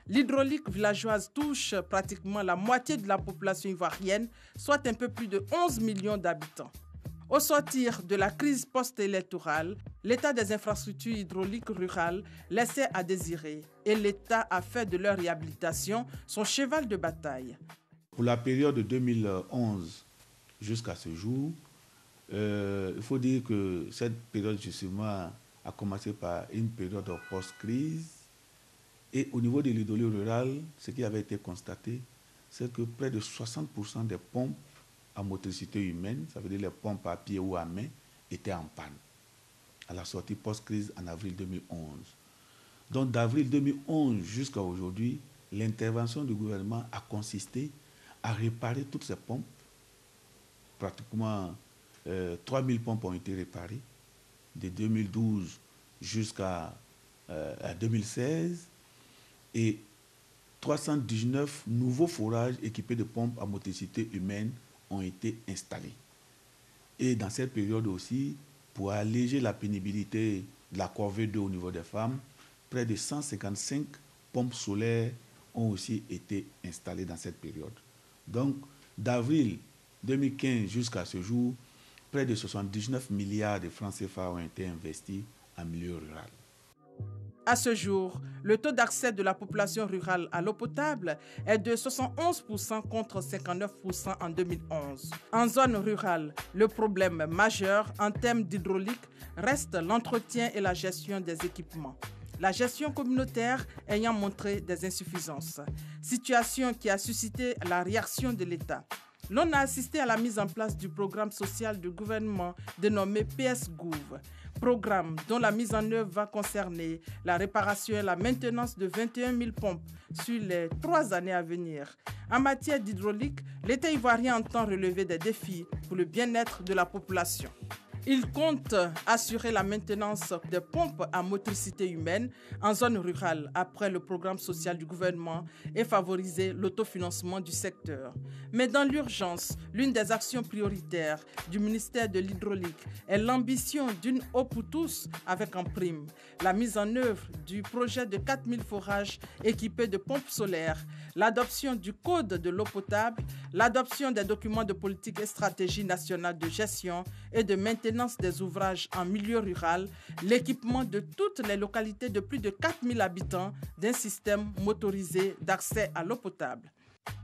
L'hydraulique villageoise touche pratiquement la moitié de la population ivoirienne, soit un peu plus de 11 millions d'habitants. Au sortir de la crise post-électorale, l'état des infrastructures hydrauliques rurales laissait à désirer et l'État a fait de leur réhabilitation son cheval de bataille. Pour la période de 2011 jusqu'à ce jour, il faut dire que cette période justement a commencé par une période post-crise. Et au niveau de l'hydraulique rurale, ce qui avait été constaté, c'est que près de 60% des pompes à motricité humaine, ça veut dire les pompes à pied ou à main, étaient en panne à la sortie post-crise en avril 2011. Donc d'avril 2011 jusqu'à aujourd'hui, l'intervention du gouvernement a consisté à réparer toutes ces pompes. Pratiquement 3000 pompes ont été réparées de 2012 jusqu'à 2016 et 319 nouveaux forages équipés de pompes à motricité humaine ont été installés. Et dans cette période aussi, pour alléger la pénibilité de la corvée d'eau au niveau des femmes, près de 155 pompes solaires ont aussi été installées dans cette période. Donc, d'avril 2015 jusqu'à ce jour, près de 79 milliards de francs CFA ont été investis en milieu rural. À ce jour, le taux d'accès de la population rurale à l'eau potable est de 71% contre 59% en 2011. En zone rurale, le problème majeur en termes d'hydraulique reste l'entretien et la gestion des équipements. La gestion communautaire ayant montré des insuffisances, situation qui a suscité la réaction de l'État. L'on a assisté à la mise en place du programme social du gouvernement dénommé PS-Gouv, programme dont la mise en œuvre va concerner la réparation et la maintenance de 21 000 pompes sur les 3 années à venir. En matière d'hydraulique, l'État ivoirien entend relever des défis pour le bien-être de la population. Il compte assurer la maintenance des pompes à motricité humaine en zone rurale après le programme social du gouvernement et favoriser l'autofinancement du secteur. Mais dans l'urgence, l'une des actions prioritaires du ministère de l'Hydraulique est l'ambition d'une eau pour tous avec en prime la mise en œuvre du projet de 4000 forages équipés de pompes solaires, l'adoption du code de l'eau potable, l'adoption des documents de politique et stratégie nationale de gestion et de maintenance des ouvrages en milieu rural, l'équipement de toutes les localités de plus de 4000 habitants d'un système motorisé d'accès à l'eau potable.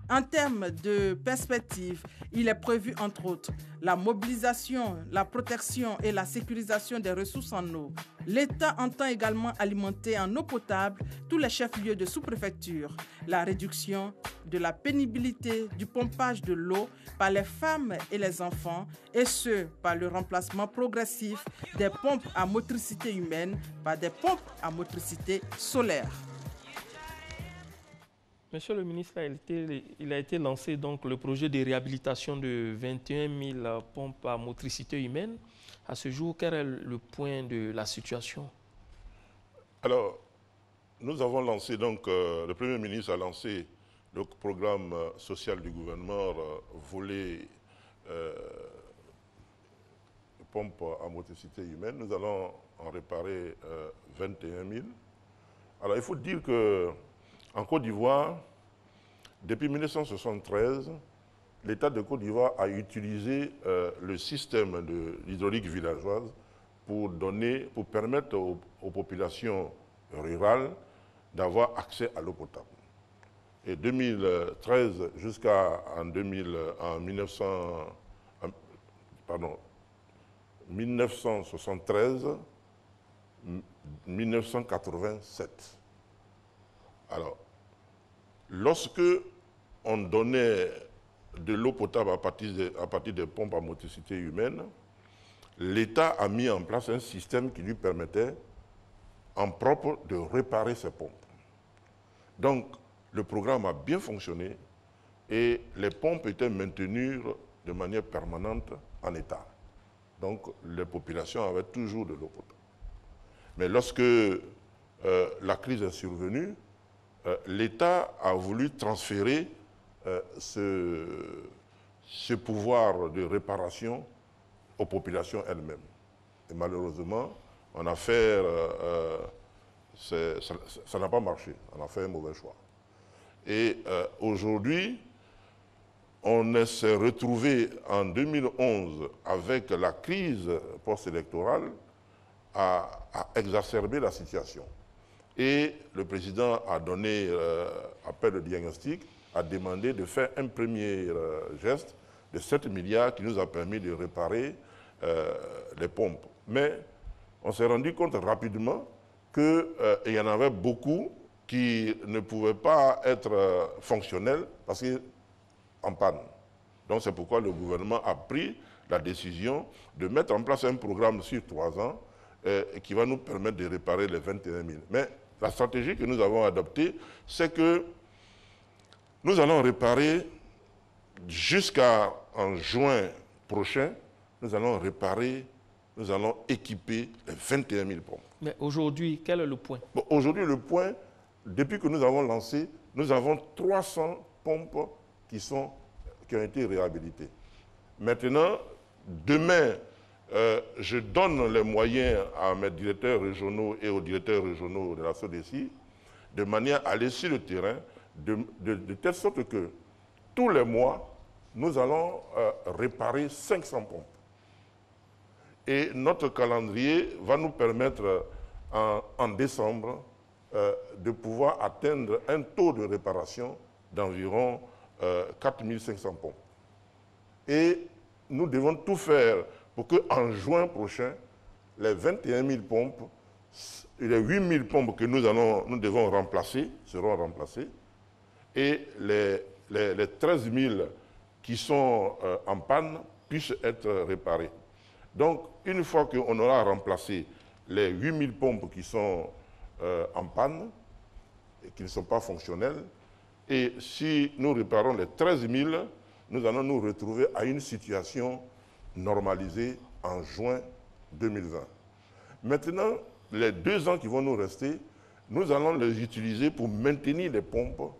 En termes de perspective, il est prévu entre autres la mobilisation, la protection et la sécurisation des ressources en eau. L'État entend également alimenter en eau potable tous les chefs-lieux de sous-préfecture, la réduction de la pénibilité du pompage de l'eau par les femmes et les enfants, et ce, par le remplacement progressif des pompes à motricité humaine par des pompes à motricité solaire. Monsieur le ministre, il a été lancé donc le projet de réhabilitation de 21 000 pompes à motricité humaine. À ce jour, quel est le point de la situation? Alors, nous avons lancé, donc, le Premier ministre a lancé le programme social du gouvernement volet pompes à motricité humaine. Nous allons en réparer 21 000. Alors, il faut dire que en Côte d'Ivoire, depuis 1973, l'État de Côte d'Ivoire a utilisé le système de l'hydraulique villageoise pour permettre aux populations rurales d'avoir accès à l'eau potable. Et 2013 jusqu'à 1987. Alors, lorsque on donnait de l'eau potable à partir des pompes à motricité humaine, l'État a mis en place un système qui lui permettait en propre de réparer ces pompes. Donc, le programme a bien fonctionné et les pompes étaient maintenues de manière permanente en état. Donc, les populations avaient toujours de l'eau potable. Mais lorsque la crise est survenue, l'État a voulu transférer ce pouvoir de réparation aux populations elles-mêmes. Et malheureusement, en affaires, ça n'a pas marché. On a fait un mauvais choix. Et aujourd'hui, on s'est retrouvé en 2011 avec la crise post-électorale à exacerber la situation. Et le président a donné après le diagnostic, a demandé de faire un premier geste de 7 milliards qui nous a permis de réparer les pompes. Mais on s'est rendu compte rapidement qu'il y en avait beaucoup qui ne pouvaient pas être fonctionnels parce que en panne. Donc c'est pourquoi le gouvernement a pris la décision de mettre en place un programme sur 3 ans qui va nous permettre de réparer les 21 000. Mais la stratégie que nous avons adoptée, c'est que nous allons réparer jusqu'en juin prochain, nous allons réparer, nous allons équiper les 21 000 pompes. Mais aujourd'hui, quel est le point? Bon, aujourd'hui, le point, depuis que nous avons lancé, nous avons 300 pompes qui ont été réhabilitées. Maintenant, demain, je donne les moyens à mes directeurs régionaux et aux directeurs régionaux de la SODECI de manière à aller sur le terrain de telle sorte que tous les mois, nous allons réparer 500 pompes. Et notre calendrier va nous permettre en décembre de pouvoir atteindre un taux de réparation d'environ 4500 pompes. Et nous devons tout faire pour qu'en juin prochain, les 21 000 pompes, les 8 000 pompes que nous devons remplacer seront remplacées et les 13 000 qui sont en panne puissent être réparées. Donc, une fois qu'on aura remplacé les 8 000 pompes qui sont en panne et qui ne sont pas fonctionnelles, et si nous réparons les 13 000, nous allons nous retrouver à une situation normalisée en juin 2020. Maintenant, les 2 ans qui vont nous rester, nous allons les utiliser pour maintenir les pompes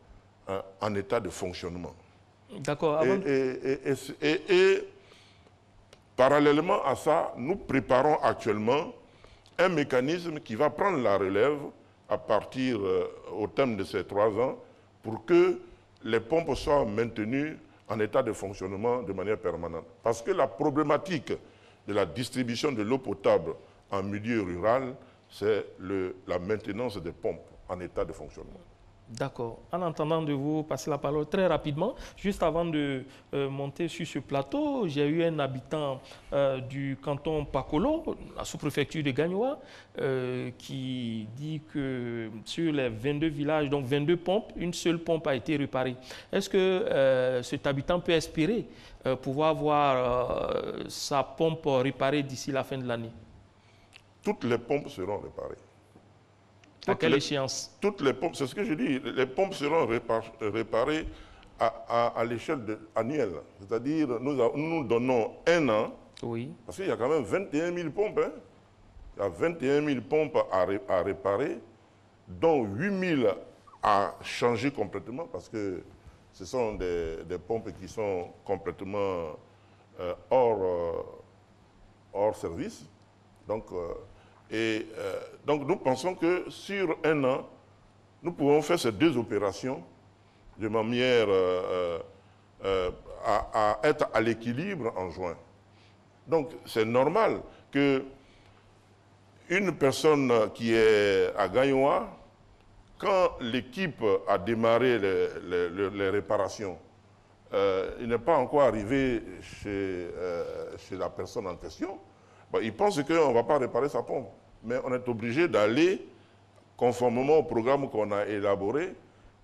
en état de fonctionnement. D'accord. Et parallèlement à ça, nous préparons actuellement un mécanisme qui va prendre la relève à partir au terme de ces 3 ans pour que les pompes soient maintenues en état de fonctionnement de manière permanente. Parce que la problématique de la distribution de l'eau potable en milieu rural, c'est la maintenance des pompes en état de fonctionnement. D'accord. En entendant de vous passer la parole très rapidement, juste avant de monter sur ce plateau, j'ai eu un habitant du canton Pakolo, la sous-préfecture de Gagnoa, qui dit que sur les 22 villages, donc 22 pompes, une seule pompe a été réparée. Est-ce que cet habitant peut espérer pouvoir avoir sa pompe réparée d'ici la fin de l'année? Toutes les pompes seront réparées. À quelle échéance? Toutes les pompes, c'est ce que je dis, les pompes seront réparées à l'échelle annuelle. C'est-à-dire, nous donnons 1 an, oui. Parce qu'il y a quand même 21 000 pompes. Hein. Il y a 21 000 pompes à réparer, dont 8 000 à changer complètement, parce que ce sont des pompes qui sont complètement hors service. Donc, donc nous pensons que sur 1 an, nous pouvons faire ces 2 opérations de manière à être à l'équilibre en juin. Donc c'est normal que une personne qui est à Gagnoa, quand l'équipe a démarré les réparations, il n'est pas encore arrivé chez la personne en question, bon, il pense qu'on ne va pas réparer sa pompe. Mais on est obligé d'aller conformément au programme qu'on a élaboré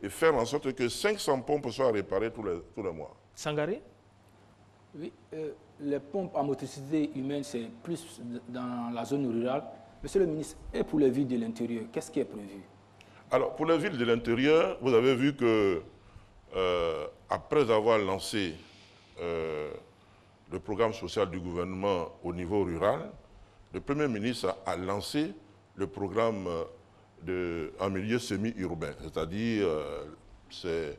et faire en sorte que 500 pompes soient réparées tous les mois. Sangaré? Oui, les pompes à motricité humaine, c'est plus dans la zone rurale. Monsieur le ministre, et pour les villes de l'intérieur, qu'est-ce qui est prévu? Alors, pour les villes de l'intérieur, vous avez vu que, après avoir lancé le programme social du gouvernement au niveau rural, le Premier ministre a lancé le programme en milieu semi-urbain, c'est-à-dire c'est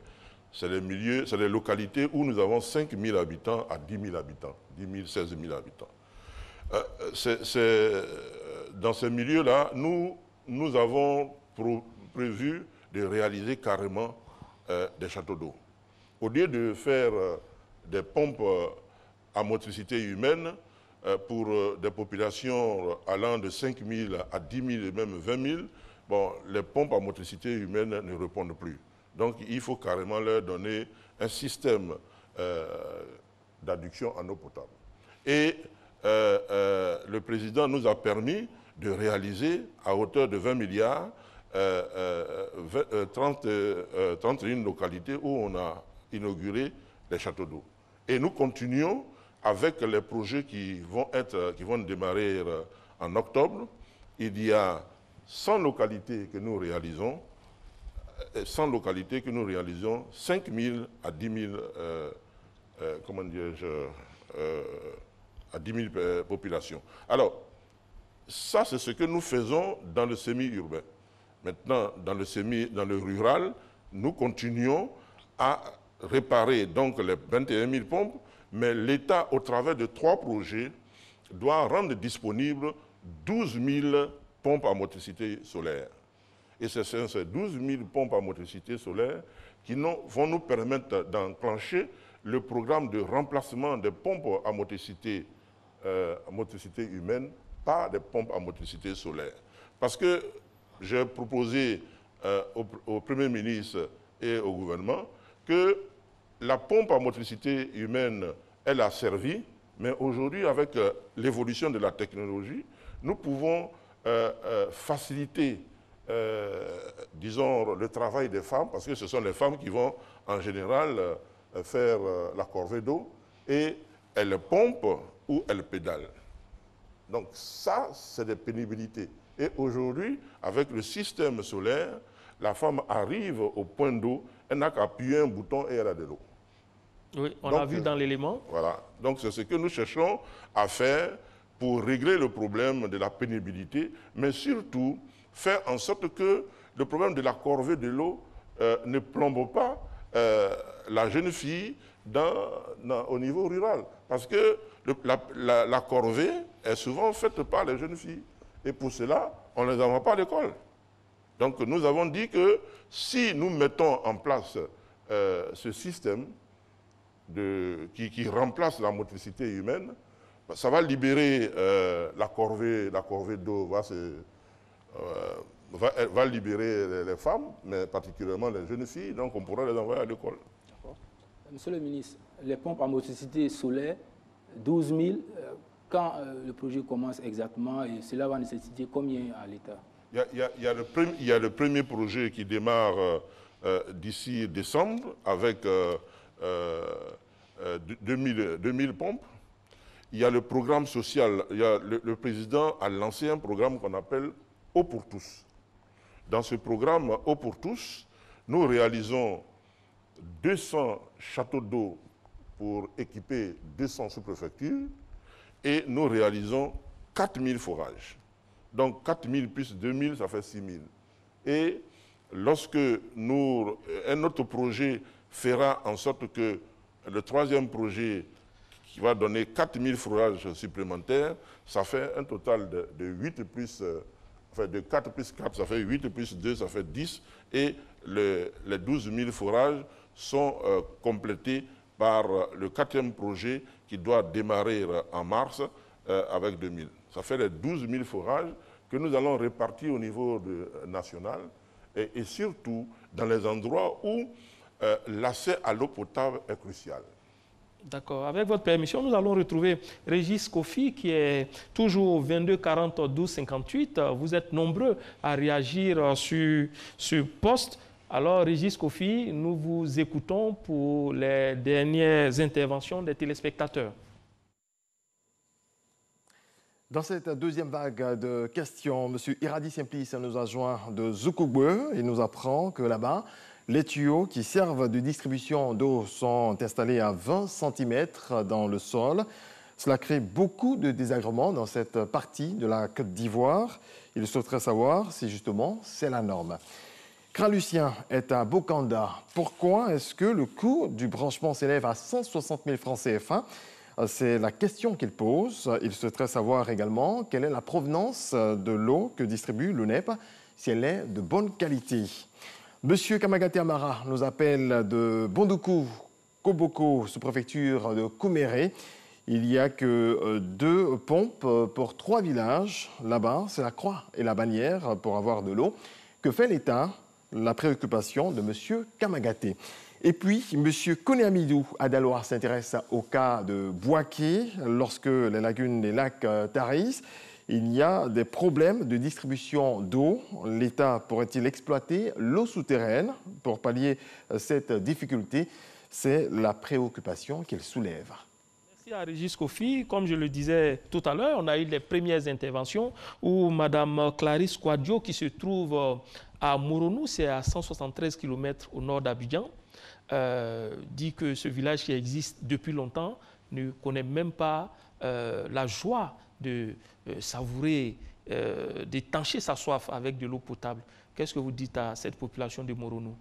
les localités où nous avons 5 000 habitants à 10 000 habitants, 10 000, 16 000 habitants. Dans ces milieux-là, nous avons prévu de réaliser carrément des châteaux d'eau. Au lieu de faire des pompes à motricité humaine pour des populations allant de 5 000 à 10 000 et même 20 000, bon, les pompes à motricité humaine ne répondent plus. Donc il faut carrément leur donner un système d'adduction en eau potable. Et le président nous a permis de réaliser à hauteur de 20 milliards 31 localités où on a inauguré les châteaux d'eau. Et nous continuons avec les projets qui vont démarrer en octobre. Il y a 100 localités que nous réalisons, 5 000 à 10 000, à 10 000 populations. Alors, ça, c'est ce que nous faisons dans le semi-urbain. Maintenant, dans le rural, nous continuons à réparer donc les 21 000 pompes, mais l'État, au travers de 3 projets, doit rendre disponibles 12 000 pompes à motricité solaire. Et ce sont ces 12 000 pompes à motricité solaire qui vont nous permettre d'enclencher le programme de remplacement des pompes à motricité humaine par des pompes à motricité solaire. Parce que j'ai proposé au Premier ministre et au gouvernement que la pompe à motricité humaine, elle a servi, mais aujourd'hui, avec l'évolution de la technologie, nous pouvons faciliter, disons, le travail des femmes, parce que ce sont les femmes qui vont, en général, faire la corvée d'eau, et elles pompent ou elles pédalent. Donc ça, c'est des pénibilités. Et aujourd'hui, avec le système solaire, la femme arrive au point d'eau, elle n'a qu'à appuyer un bouton et elle a de l'eau. Oui, on l'a vu dans l'élément. Voilà. Donc c'est ce que nous cherchons à faire pour régler le problème de la pénibilité, mais surtout faire en sorte que le problème de la corvée de l'eau ne plombe pas la jeune fille au niveau rural. Parce que la corvée est souvent faite par les jeunes filles. Et pour cela, on ne les envoie pas à l'école. Donc nous avons dit que si nous mettons en place ce système qui remplace la motricité humaine, ça va libérer la corvée d'eau, va libérer les femmes, mais particulièrement les jeunes filles, donc on pourra les envoyer à l'école. Monsieur le ministre, les pompes à motricité solaire, 12 000, quand le projet commence exactement et cela va nécessiter combien à l'État? Il y a le premier projet qui démarre d'ici décembre avec 2000 pompes. Il y a le programme social, le président a lancé un programme qu'on appelle Eau pour tous. Dans ce programme Eau pour tous, nous réalisons 200 châteaux d'eau pour équiper 200 sous-préfectures et nous réalisons 4000 forages. Donc 4000 plus 2000, ça fait 6000. Et lorsque un autre projet fera en sorte que le troisième projet qui va donner 4000 forages supplémentaires, ça fait un total de 8 plus, enfin de 4 plus 4, ça fait 8 plus 2, ça fait 10. Et les 12 000 forages sont complétés par le 4e projet qui doit démarrer en mars avec 2000. Ça fait les 12 000 forages que nous allons répartir au niveau national et surtout dans les endroits où l'accès à l'eau potable est crucial. D'accord. Avec votre permission, nous allons retrouver Régis Kofi qui est toujours au 22 40 12 58. Vous êtes nombreux à réagir sur ce poste. Alors, Régis Kofi, nous vous écoutons pour les dernières interventions des téléspectateurs. Dans cette deuxième vague de questions, M. Iradi Simplice nous a joint de Zoukougbe et nous apprend que là-bas, les tuyaux qui servent de distribution d'eau sont installés à 20 cm dans le sol. Cela crée beaucoup de désagréments dans cette partie de la Côte d'Ivoire. Il souhaiterait savoir si justement c'est la norme. Lucien est à Bokanda. Pourquoi est-ce que le coût du branchement s'élève à 160 000 francs CFA? C'est la question qu'il pose. Il souhaiterait savoir également quelle est la provenance de l'eau que distribue l'ONEP, si elle est de bonne qualité. Monsieur Kamagate Amara nous appelle de Bondoukou, Koboko, sous-préfecture de Kouméré. Il n'y a que 2 pompes pour 3 villages. Là-bas, c'est la Croix et la Bannière pour avoir de l'eau. Que fait l'État? La préoccupation de monsieur Kamagate. Et puis, M. Konéamidou Adaloa s'intéresse au cas de Bouaké. Lorsque les lagunes des lacs tarissent, il y a des problèmes de distribution d'eau. L'État pourrait-il exploiter l'eau souterraine pour pallier cette difficulté? c'est la préoccupation qu'elle soulève. Merci à Régis Kofi. Comme je le disais tout à l'heure, on a eu les premières interventions où Mme Clarisse Kouadio, qui se trouve à Moronou, c'est à 173 km au nord d'Abidjan, dit que ce village qui existe depuis longtemps ne connaît même pas la joie de savourer, d'étancher sa soif avec de l'eau potable. Qu'est-ce que vous dites à cette population de Moronou?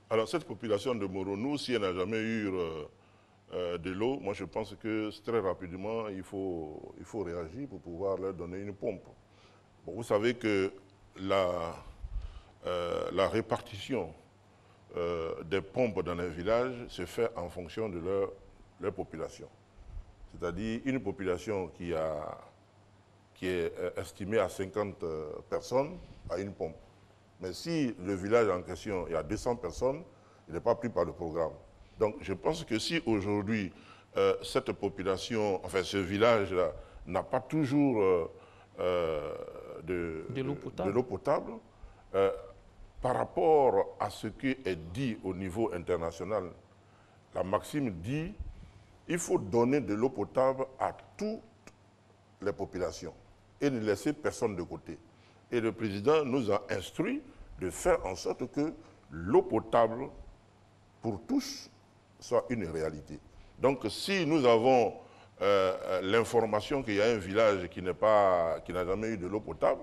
Alors, cette population de Moronou, si elle n'a jamais eu de l'eau, moi je pense que très rapidement, il faut réagir pour pouvoir leur donner une pompe. Bon, vous savez que la répartition des pompes dans les villages se fait en fonction de leur population. C'est-à-dire une population qui est estimée à 50 personnes a une pompe. Mais si le village en question, il y a 200 personnes, il n'est pas pris par le programme. Donc je pense que si aujourd'hui, cette population, enfin ce village-là, n'a pas toujours de l'eau potable, par rapport à ce qui est dit au niveau international, la maxime dit il faut donner de l'eau potable à toutes les populations et ne laisser personne de côté. Et le président nous a instruit de faire en sorte que l'eau potable pour tous soit une réalité. Donc si nous avons l'information qu'il y a un village qui n'a jamais eu de l'eau potable,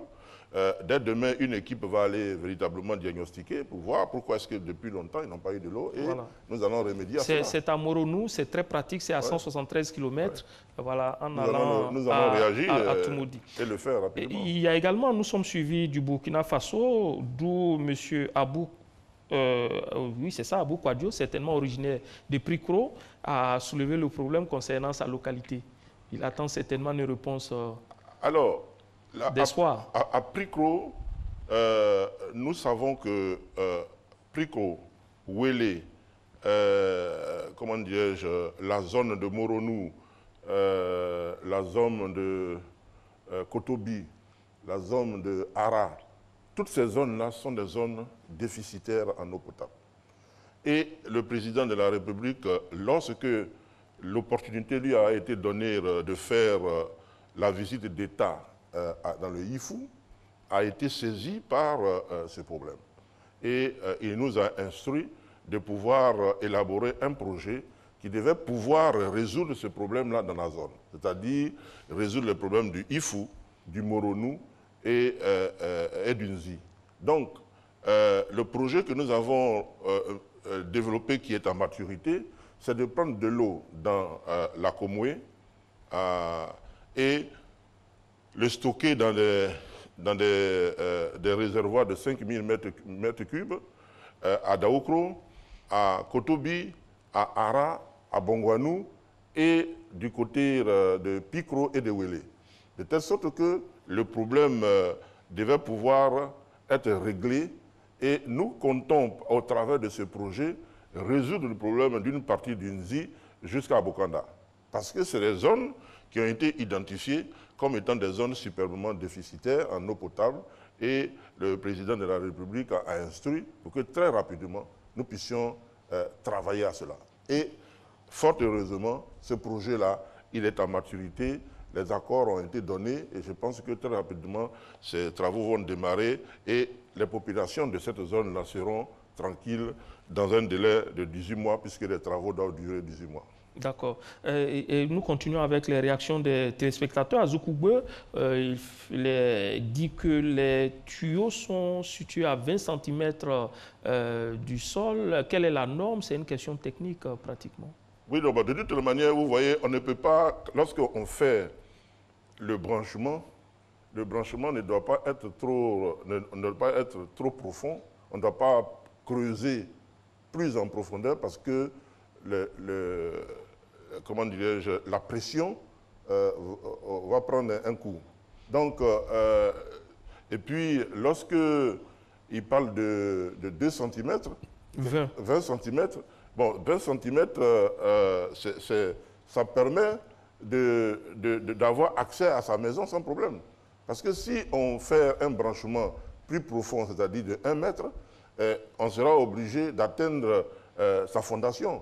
dès demain, une équipe va aller véritablement diagnostiquer pour voir pourquoi est-ce que depuis longtemps, ils n'ont pas eu de l'eau et voilà. Nous allons remédier à cela. C'est à Moronou, c'est très pratique, c'est à 173 km, voilà, en nous allant allons réagir à Toumoudi. Et le faire rapidement. Il y a également, nous sommes suivis du Burkina Faso, d'où M. Abou, oui c'est ça, Abou Kouadio, certainement originaire de Pricro, a soulevé le problème concernant sa localité. Il attend certainement une réponse d'espoir. À Pricro, nous savons que Pricro, Ouélé, comment dirais-je, la zone de Moronou, la zone de Kotobi, la zone de Hara, toutes ces zones-là sont des zones déficitaires en eau potable. Et le président de la République, lorsque l'opportunité lui a été donnée de faire la visite d'État dans le Yifou, a été saisi par ce problème. Et il nous a instruit de pouvoir élaborer un projet qui devait pouvoir résoudre ce problème-là dans la zone. C'est-à-dire résoudre le problème du Yifou, du Moronou et du Nzi. Donc, le projet que nous avons développé, qui est en maturité, c'est de prendre de l'eau dans la Komoué et le stocker dans des réservoirs de 5000 mètres cubes à Daoukro, à Kotobi, à Hara, à Bongwanou et du côté de Picro et de Ouélé. De telle sorte que le problème devait pouvoir être réglé et nous comptons, au travers de ce projet, résoudre le problème d'une partie du Nzi jusqu'à Bokanda. Parce que c'est des zones qui ont été identifiées comme étant des zones superbement déficitaires en eau potable et le président de la République a instruit pour que très rapidement nous puissions travailler à cela. Et fort heureusement, ce projet-là, il est en maturité, les accords ont été donnés et je pense que très rapidement, ces travaux vont démarrer et les populations de cette zone-là seront tranquilles dans un délai de 18 mois puisque les travaux doivent durer 18 mois. D'accord. Et nous continuons avec les réactions des téléspectateurs. Azoukoube, il est dit que les tuyaux sont situés à 20 cm du sol. Quelle est la norme? C'est une question technique pratiquement. Oui, donc, de toute manière, vous voyez, on ne peut pas, lorsqu'on fait le branchement ne doit pas être trop profond. On ne doit pas creuser plus en profondeur parce que comment dirais-je, la pression va prendre un coup. Donc, et puis, lorsque il parle de 2 cm, 20 cm, bon, 20 cm, ça permet d'avoir accès à sa maison sans problème. Parce que si on fait un branchement plus profond, c'est-à-dire de 1 mètre, on sera obligé d'atteindre sa fondation.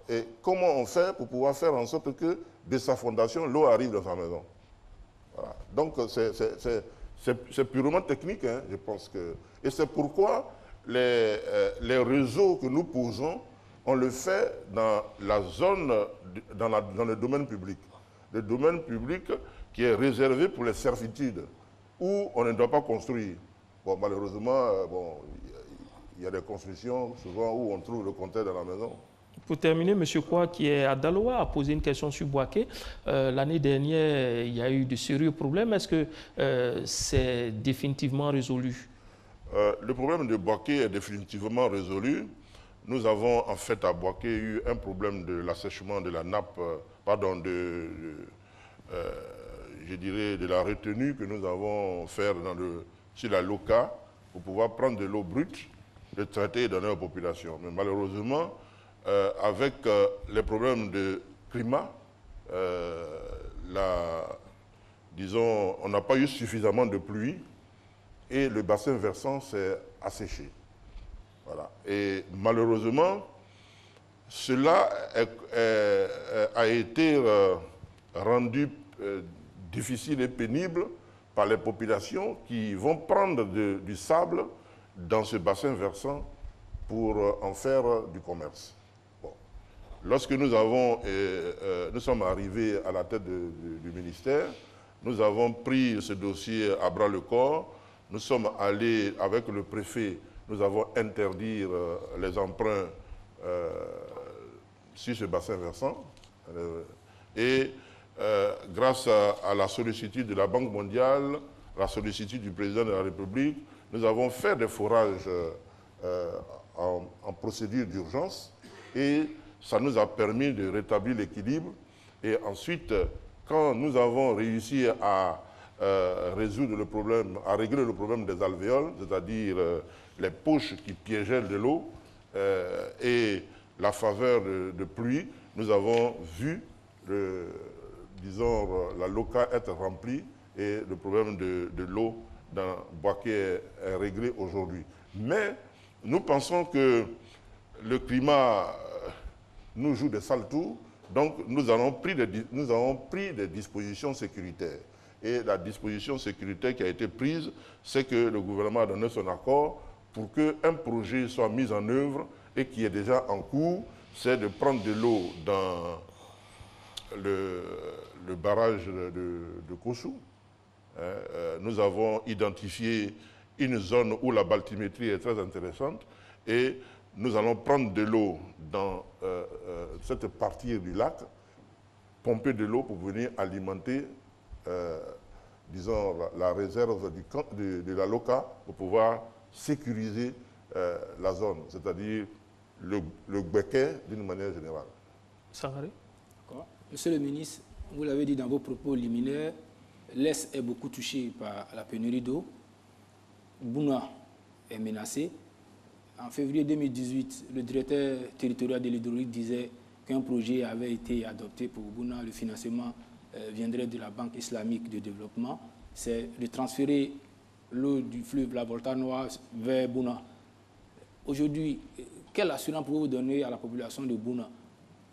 Et comment on fait pour pouvoir faire en sorte que de sa fondation, l'eau arrive dans sa maison. Voilà. Donc c'est purement technique, hein, je pense que... Et c'est pourquoi les réseaux que nous posons, on le fait dans la zone, dans le domaine public. Le domaine public qui est réservé pour les servitudes, où on ne doit pas construire. Bon, malheureusement, il y a des constructions souvent où on trouve le compteur dans la maison. Pour terminer, M. Kwa, qui est à Daloa, a posé une question sur Boaké. L'année dernière, il y a eu de sérieux problèmes. Est-ce que c'est définitivement résolu? Le problème de Boaké est définitivement résolu. Nous avons en fait à Boaké eu un problème de l'assèchement de la nappe, je dirais de la retenue que nous avons fait sur la Loka pour pouvoir prendre de l'eau brute, le traiter et donner aux populations. Mais malheureusement, avec les problèmes de climat, disons, on n'a pas eu suffisamment de pluie et le bassin versant s'est asséché. Voilà. Et malheureusement, cela a été rendu difficile et pénible par les populations qui vont prendre du sable dans ce bassin versant pour en faire du commerce. Bon. Lorsque nous sommes arrivés à la tête du ministère, nous avons pris ce dossier à bras-le-corps. Nous sommes allés avec le préfet, nous avons interdit les emprunts sur ce bassin versant. Et grâce à la sollicitude de la Banque mondiale, la sollicitude du président de la République, nous avons fait des forages en procédure d'urgence et ça nous a permis de rétablir l'équilibre. Et ensuite, quand nous avons réussi à résoudre le problème, à régler le problème des alvéoles, c'est-à-dire les poches qui piégeaient de l'eau et la faveur de pluie, nous avons vu la Loka être remplie et le problème de l'eau dans Boaké est réglé aujourd'hui. Mais nous pensons que le climat nous joue des sales tours, donc nous avons pris des dispositions sécuritaires. Et la disposition sécuritaire qui a été prise, c'est que le gouvernement a donné son accord pour qu'un projet soit mis en œuvre et qui est déjà en cours, c'est de prendre de l'eau dans le barrage de Kossou. Nous avons identifié une zone où la baltimétrie est très intéressante et nous allons prendre de l'eau dans cette partie du lac, pomper de l'eau pour venir alimenter disons, la réserve de la Loka pour pouvoir sécuriser la zone, c'est-à-dire le Gbeke d'une manière générale. Sangaré. Monsieur le ministre, vous l'avez dit dans vos propos liminaires, l'Est est beaucoup touché par la pénurie d'eau. Bouna est menacé. En février 2018, le directeur territorial de l'hydraulique disait qu'un projet avait été adopté pour Bouna. Le financement viendrait de la Banque islamique de développement. C'est de transférer l'eau du fleuve La Volta Noire vers Bouna. Aujourd'hui, quelle assurance pouvez-vous donner à la population de Bouna?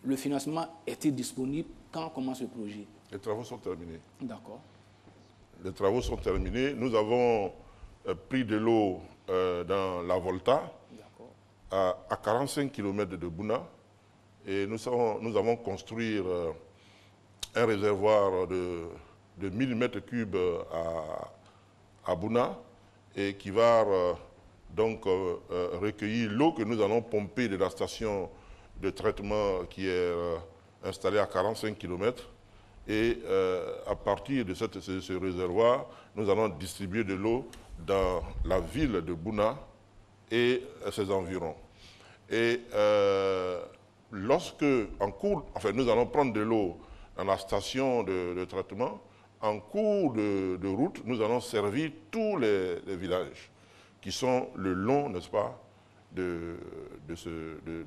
Le financement est-il disponible? Quand commence le projet? Les travaux sont terminés. D'accord. Les travaux sont terminés. Nous avons pris de l'eau dans la Volta, à 45 km de Bouna, et nous avons construit un réservoir de 1000 m3 à Bouna, et qui va donc recueillir l'eau que nous allons pomper de la station de traitement qui est installée à 45 km. Et à partir de ce réservoir, nous allons distribuer de l'eau dans la ville de Bouna et ses environs. Et nous allons prendre de l'eau dans la station de traitement. En cours de route, nous allons servir tous les villages qui sont le long, n'est-ce pas, de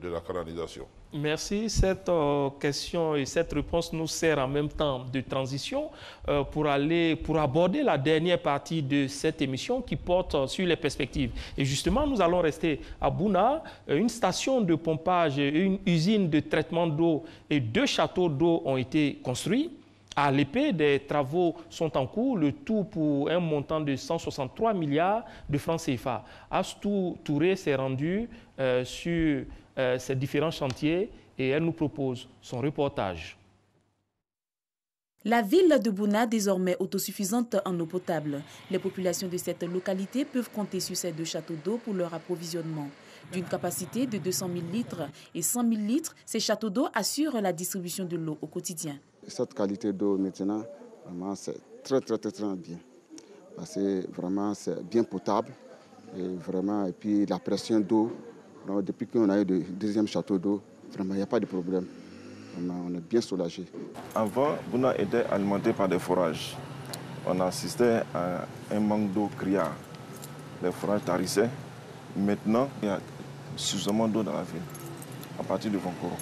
la canalisation. Merci. Cette question et cette réponse nous sert en même temps de transition pour aborder la dernière partie de cette émission qui porte sur les perspectives. Et justement, nous allons rester à Bouna. Une station de pompage, une usine de traitement d'eau et 2 châteaux d'eau ont été construits. À l'épée, des travaux sont en cours, le tout pour un montant de 163 milliards de francs CFA. Astou Touré s'est rendu sur ces différents chantiers et elle nous propose son reportage. La ville de Bouna, désormais autosuffisante en eau potable. Les populations de cette localité peuvent compter sur ces 2 châteaux d'eau pour leur approvisionnement. D'une capacité de 200 000 litres et 100 000 litres, ces châteaux d'eau assurent la distribution de l'eau au quotidien. Cette qualité d'eau maintenant, vraiment c'est très bien. Parce que vraiment c'est bien potable et puis la pression d'eau, depuis qu'on a eu le 2e château d'eau, vraiment il n'y a pas de problème. Vraiment, on est bien soulagé. Avant, Bouna était alimenté par des forages. On assistait à un manque d'eau criard. Les forages tarissaient. Maintenant, il y a suffisamment d'eau dans la ville, à partir de Vancouver.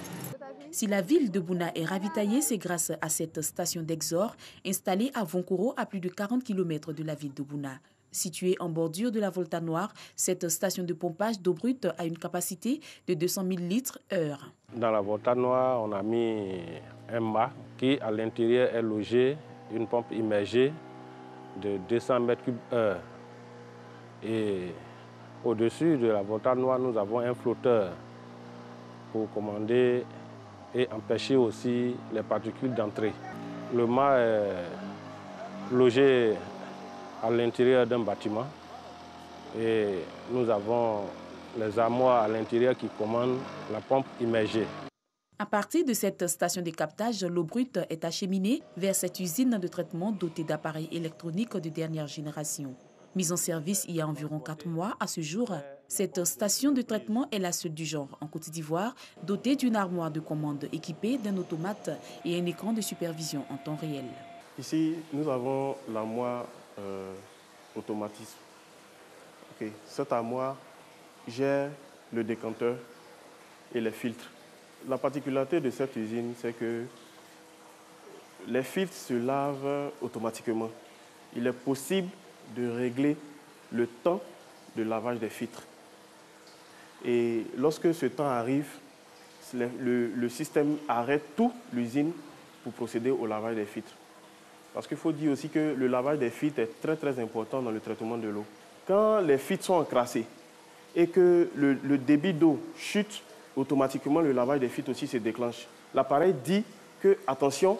Si la ville de Bouna est ravitaillée, c'est grâce à cette station d'exor installée à Vancouver, à plus de 40 km de la ville de Bouna. Située en bordure de la Volta Noire, cette station de pompage d'eau brute a une capacité de 200 000 litres heure. Dans la Volta Noire, on a mis un mât qui, à l'intérieur, est logé une pompe immergée de 200 mètres cubes heure. Et au-dessus de la Volta Noire, nous avons un flotteur pour commander et empêcher aussi les particules d'entrée. Le mât est logé à l'intérieur d'un bâtiment et nous avons les armoires à l'intérieur qui commandent la pompe immergée. À partir de cette station de captage, l'eau brute est acheminée vers cette usine de traitement dotée d'appareils électroniques de dernière génération. Mise en service il y a environ 4 mois, à ce jour, cette station de traitement est la seule du genre en Côte d'Ivoire, dotée d'une armoire de commande équipée d'un automate et un écran de supervision en temps réel. Ici, nous avons l'armoire automatisme. Cette armoire gère le décanteur et les filtres. La particularité de cette usine, c'est que les filtres se lavent automatiquement. Il est possible de régler le temps de lavage des filtres. Et lorsque ce temps arrive, le système arrête toute l'usine pour procéder au lavage des filtres. Parce qu'il faut dire aussi que le lavage des filtres est très important dans le traitement de l'eau. Quand les filtres sont encrassés et que le débit d'eau chute, automatiquement le lavage des filtres aussi se déclenche. L'appareil dit que, attention,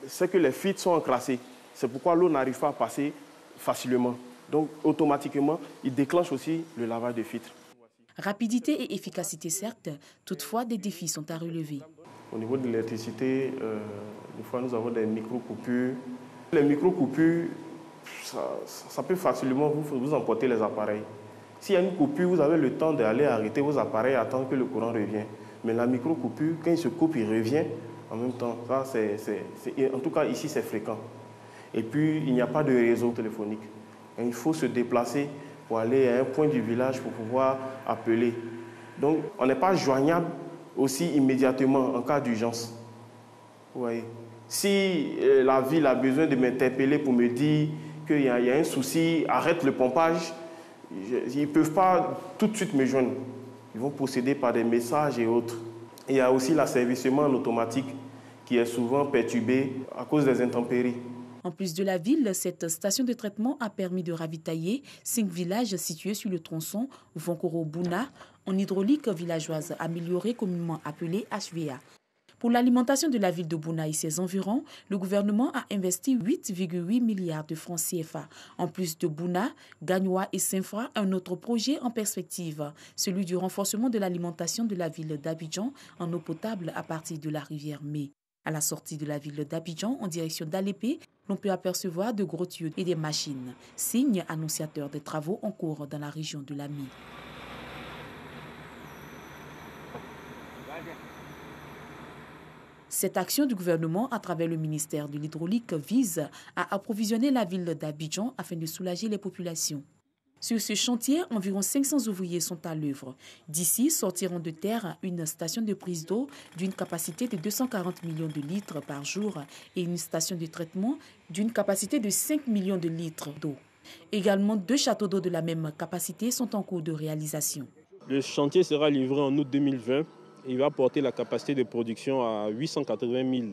c'est que les filtres sont encrassés. C'est pourquoi l'eau n'arrive pas à passer facilement. Donc, automatiquement, il déclenche aussi le lavage des filtres. Rapidité et efficacité, certes, toutefois, des défis sont à relever. Au niveau de l'électricité, des fois, nous avons des micro-coupures. Les micro-coupures, ça peut facilement vous emporter les appareils. S'il y a une coupure, vous avez le temps d'aller arrêter vos appareils et attendre que le courant revienne. Mais la micro-coupure, quand il se coupe, il revient en même temps. Ça, en tout cas, ici, c'est fréquent. Et puis, il n'y a pas de réseau téléphonique. Il faut se déplacer pour aller à un point du village pour pouvoir appeler. Donc, on n'est pas joignable aussi immédiatement en cas d'urgence. Vous voyez. Si la ville a besoin de m'interpeller pour me dire qu'il y a un souci, arrête le pompage, ils ne peuvent pas tout de suite me joindre. Ils vont procéder par des messages et autres. Et il y a aussi l'asservissement en automatique qui est souvent perturbé à cause des intempéries. En plus de la ville, cette station de traitement a permis de ravitailler 5 villages situés sur le tronçon Vancouver-Bouna en hydraulique villageoise améliorée, communément appelée HVA. Pour l'alimentation de la ville de Bouna et ses environs, le gouvernement a investi 8,8 milliards de francs CFA. En plus de Bouna, Gagnoa et Saint-Fra, un autre projet en perspective, celui du renforcement de l'alimentation de la ville d'Abidjan en eau potable à partir de la rivière Mé. À la sortie de la ville d'Abidjan, en direction d'Alépé, l'on peut apercevoir de gros tuyaux et des machines, signe annonciateur des travaux en cours dans la région de la Mé. Cette action du gouvernement à travers le ministère de l'Hydraulique vise à approvisionner la ville d'Abidjan afin de soulager les populations. Sur ce chantier, environ 500 ouvriers sont à l'œuvre. D'ici sortiront de terre une station de prise d'eau d'une capacité de 240 millions de litres par jour et une station de traitement d'une capacité de 5 millions de litres d'eau. Également, 2 châteaux d'eau de la même capacité sont en cours de réalisation. Le chantier sera livré en août 2020. Il va porter la capacité de production à 880 000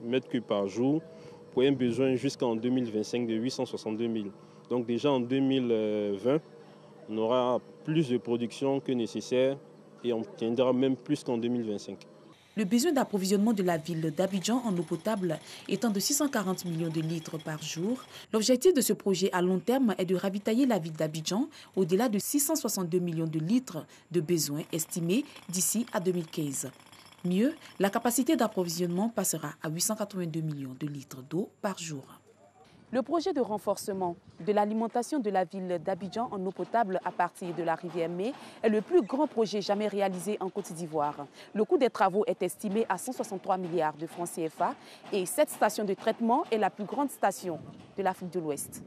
m3 par jour pour un besoin jusqu'en 2025 de 862 000. Donc déjà en 2020, on aura plus de production que nécessaire et on obtiendra même plus qu'en 2025. Le besoin d'approvisionnement de la ville d'Abidjan en eau potable étant de 640 millions de litres par jour, l'objectif de ce projet à long terme est de ravitailler la ville d'Abidjan au-delà de 662 millions de litres de besoins estimés d'ici à 2015. Mieux, la capacité d'approvisionnement passera à 882 millions de litres d'eau par jour. Le projet de renforcement de l'alimentation de la ville d'Abidjan en eau potable à partir de la rivière Mai est le plus grand projet jamais réalisé en Côte d'Ivoire. Le coût des travaux est estimé à 163 milliards de francs CFA et cette station de traitement est la plus grande station de l'Afrique de l'Ouest.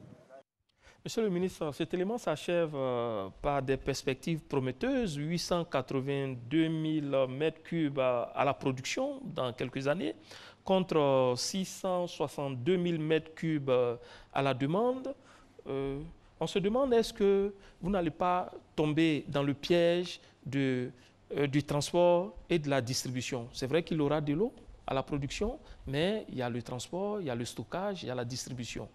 Monsieur le ministre, cet élément s'achève par des perspectives prometteuses, 882 000 m3 à la production dans quelques années, contre 662 000 m3 à la demande. On se demande, est-ce que vous n'allez pas tomber dans le piège du transport et de la distribution? C'est vrai qu'il y aura de l'eau à la production, mais il y a le transport, il y a le stockage, il y a la distribution.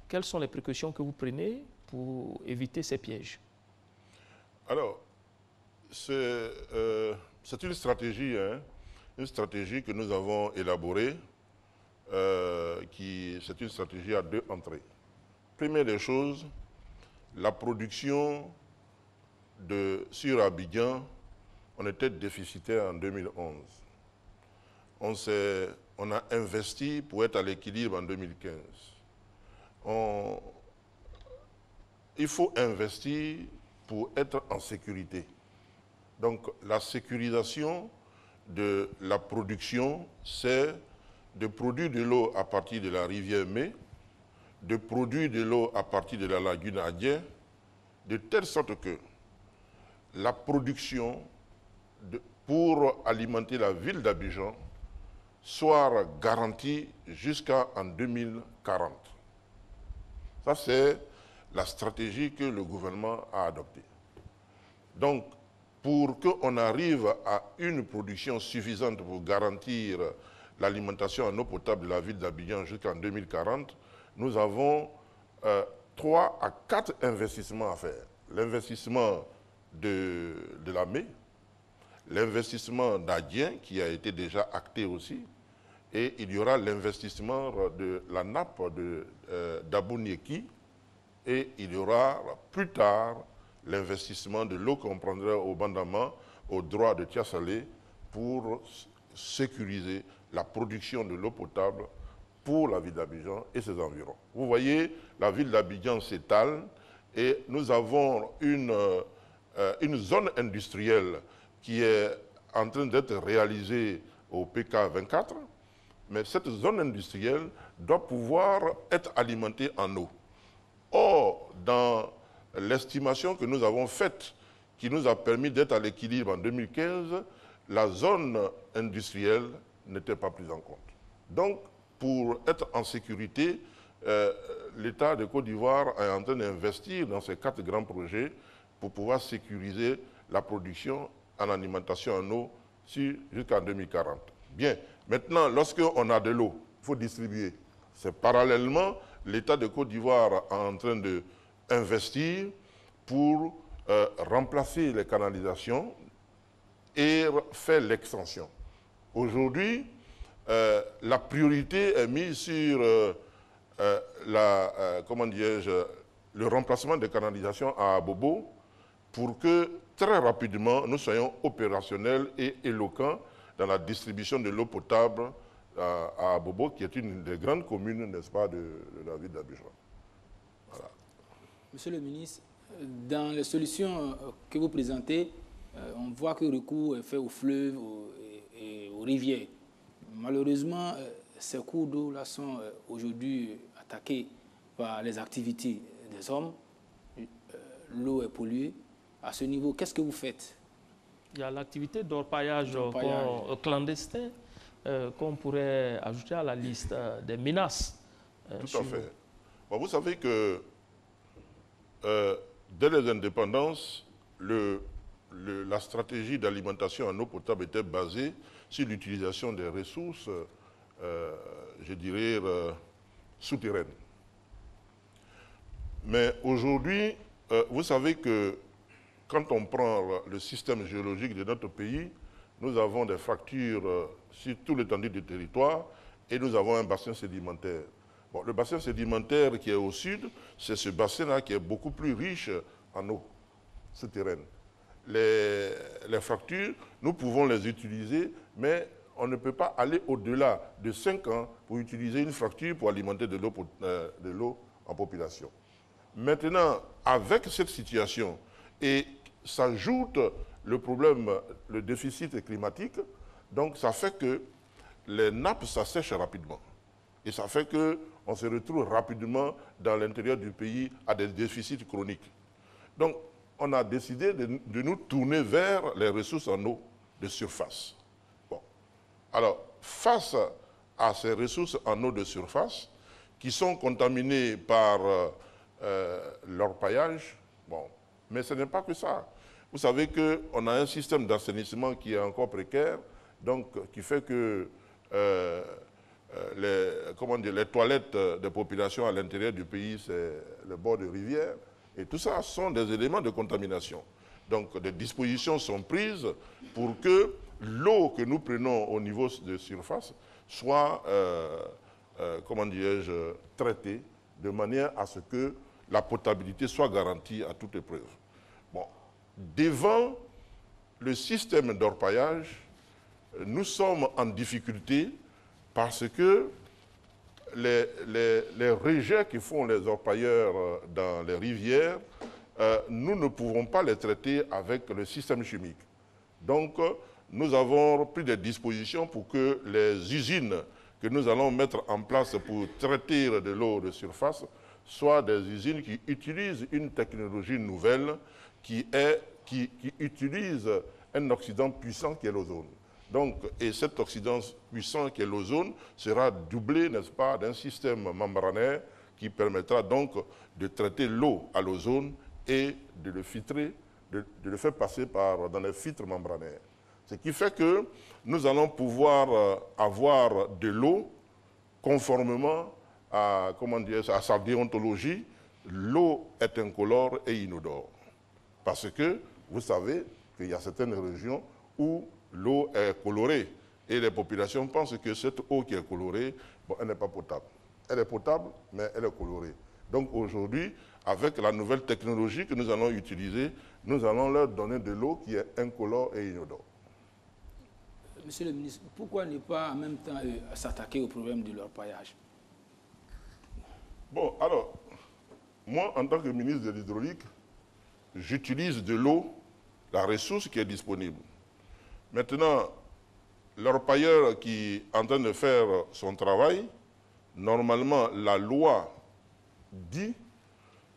Quelles sont les précautions que vous prenez pour éviter ces pièges? Alors, c'est une stratégie, une stratégie que nous avons élaborée. C'est une stratégie à 2 entrées. Première des choses, la production sur Abidjan, on était déficitaire en 2011. On a investi pour être à l'équilibre en 2015. Il faut investir pour être en sécurité. Donc la sécurisation de la production, c'est de produire de l'eau à partir de la rivière Mai, de produire de l'eau à partir de la lagune Adien, de telle sorte que la production pour alimenter la ville d'Abidjan soit garantie jusqu'en 2040. Ça, c'est la stratégie que le gouvernement a adoptée. Donc, pour qu'on arrive à une production suffisante pour garantir l'alimentation en eau potable de la ville d'Abidjan jusqu'en 2040, nous avons 3 à 4 investissements à faire. L'investissement de la Mai, l'investissement d'Adien, qui a été déjà acté aussi, et il y aura l'investissement de la nappe d'Abounieki, et il y aura plus tard l'investissement de l'eau qu'on prendra au Bandama, au droit de Tiasalé, pour sécuriser la production de l'eau potable pour la ville d'Abidjan et ses environs. Vous voyez, la ville d'Abidjan s'étale et nous avons une zone industrielle qui est en train d'être réalisée au PK 24, mais cette zone industrielle doit pouvoir être alimentée en eau. Or, dans l'estimation que nous avons faite, qui nous a permis d'être à l'équilibre en 2015, la zone industrielle n'était pas prise en compte. Donc, pour être en sécurité, l'État de Côte d'Ivoire est en train d'investir dans ces 4 grands projets pour pouvoir sécuriser la production en alimentation en eau jusqu'en 2040. Bien, maintenant, lorsqu'on a de l'eau, il faut distribuer. C'est parallèlement, l'État de Côte d'Ivoire est en train d'investir pour remplacer les canalisations et faire l'extension. Aujourd'hui, la priorité est mise sur le remplacement des canalisations à Abobo pour que très rapidement nous soyons opérationnels et éloquents dans la distribution de l'eau potable à Abobo, qui est une des grandes communes, n'est-ce pas, de la ville d'Abidjan. Voilà. Monsieur le ministre, dans les solutions que vous présentez, on voit que le recours est fait aux fleuves et aux rivières. Malheureusement, ces cours d'eau-là sont aujourd'hui attaqués par les activités des hommes. l'eau est polluée. À ce niveau, qu'est-ce que vous faites? Il y a l'activité d'orpaillage clandestin qu'on pourrait ajouter à la liste des menaces. Tout à fait. Bon, vous savez que dès les indépendances, la stratégie d'alimentation en eau potable était basée sur l'utilisation des ressources, je dirais, souterraines. Mais aujourd'hui, vous savez que quand on prend le système géologique de notre pays, nous avons des fractures sur tout l'étendue du territoire et nous avons un bassin sédimentaire. Bon, le bassin sédimentaire qui est au sud, c'est ce bassin-là qui est beaucoup plus riche en eau souterraine. Les fractures, nous pouvons les utiliser, mais on ne peut pas aller au-delà de 5 ans pour utiliser une fracture pour alimenter de l'eau en population. Maintenant, avec cette situation, et s'ajoute le problème, le déficit climatique, donc ça fait que les nappes s'assèchent rapidement. Et ça fait qu'on se retrouve rapidement dans l'intérieur du pays à des déficits chroniques. Donc, on a décidé de nous tourner vers les ressources en eau de surface. Bon. Alors, face à ces ressources en eau de surface, qui sont contaminées par l'orpaillage, bon, mais ce n'est pas que ça. Vous savez qu'on a un système d'assainissement qui est encore précaire, donc qui fait que les toilettes des populations à l'intérieur du pays, c'est le bord de rivière. Et tout ça sont des éléments de contamination. Donc des dispositions sont prises pour que l'eau que nous prenons au niveau de surface soit, traitée de manière à ce que la potabilité soit garantie à toute épreuve. Bon. Devant le système d'orpaillage, nous sommes en difficulté parce que les rejets que font les orpailleurs dans les rivières, nous ne pouvons pas les traiter avec le système chimique. Donc, nous avons pris des dispositions pour que les usines que nous allons mettre en place pour traiter de l'eau de surface soient des usines qui utilisent une technologie nouvelle qui utilise un oxydant puissant qui est l'ozone. Donc, et cet oxydant puissant qui est l'ozone sera doublé, n'est-ce pas, d'un système membranaire qui permettra donc de traiter l'eau à l'ozone et de le filtrer, de le faire passer dans les filtres membranaires. Ce qui fait que nous allons pouvoir avoir de l'eau conformément à sa déontologie. L'eau est incolore et inodore. Parce que vous savez qu'il y a certaines régions où l'eau est colorée et les populations pensent que cette eau qui est colorée, bon, elle n'est pas potable. Elle est potable, mais elle est colorée. Donc aujourd'hui, avec la nouvelle technologie que nous allons utiliser, nous allons leur donner de l'eau qui est incolore et inodore. Monsieur le ministre, pourquoi ne pas en même temps s'attaquer au problème de l'orpaillage? Bon, alors, moi, en tant que ministre de l'Hydraulique, j'utilise de l'eau, la ressource qui est disponible. Maintenant, l'orpailleur qui est en train de faire son travail, normalement, la loi dit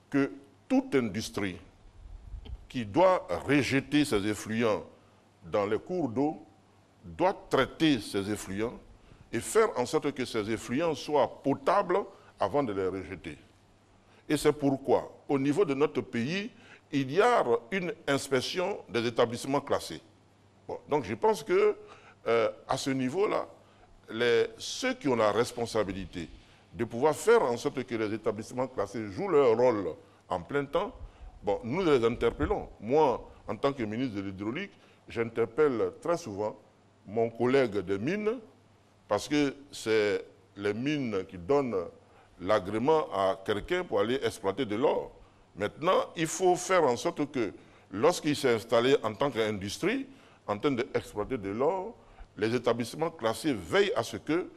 que toute industrie qui doit rejeter ses effluents dans les cours d'eau doit traiter ces effluents et faire en sorte que ces effluents soient potables avant de les rejeter. Et c'est pourquoi, au niveau de notre pays, il y a une inspection des établissements classés. Bon, donc je pense que à ce niveau-là, ceux qui ont la responsabilité de pouvoir faire en sorte que les établissements classés jouent leur rôle en plein temps, bon, nous les interpellons. Moi, en tant que ministre de l'Hydraulique, j'interpelle très souvent mon collègue des mines, parce que c'est les mines qui donnent l'agrément à quelqu'un pour aller exploiter de l'or. Maintenant, il faut faire en sorte que lorsqu'il s'est installé en tant qu'industrie, en train d'exploiter de l'or, les établissements classés veillent à ce que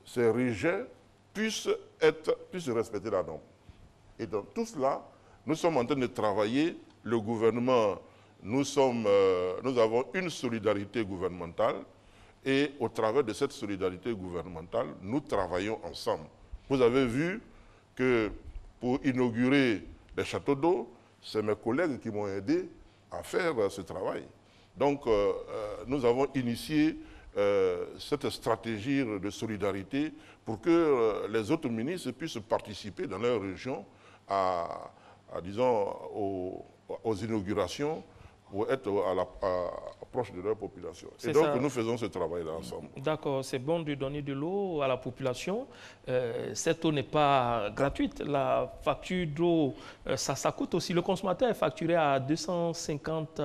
ces rejets puissent respecter la norme. Et dans tout cela, nous sommes en train de travailler, le gouvernement, nous avons une solidarité gouvernementale et au travers de cette solidarité gouvernementale, nous travaillons ensemble. Vous avez vu que pour inaugurer les châteaux d'eau, c'est mes collègues qui m'ont aidé à faire ce travail. Donc, nous avons initié cette stratégie de solidarité pour que les autres ministres puissent participer dans leur région disons, aux inaugurations pour être proche de leur population. Et donc, nous faisons ce travail-là ensemble. D'accord, c'est bon de donner de l'eau à la population. Cette eau n'est pas gratuite. La facture d'eau, ça coûte aussi. Le consommateur est facturé à 250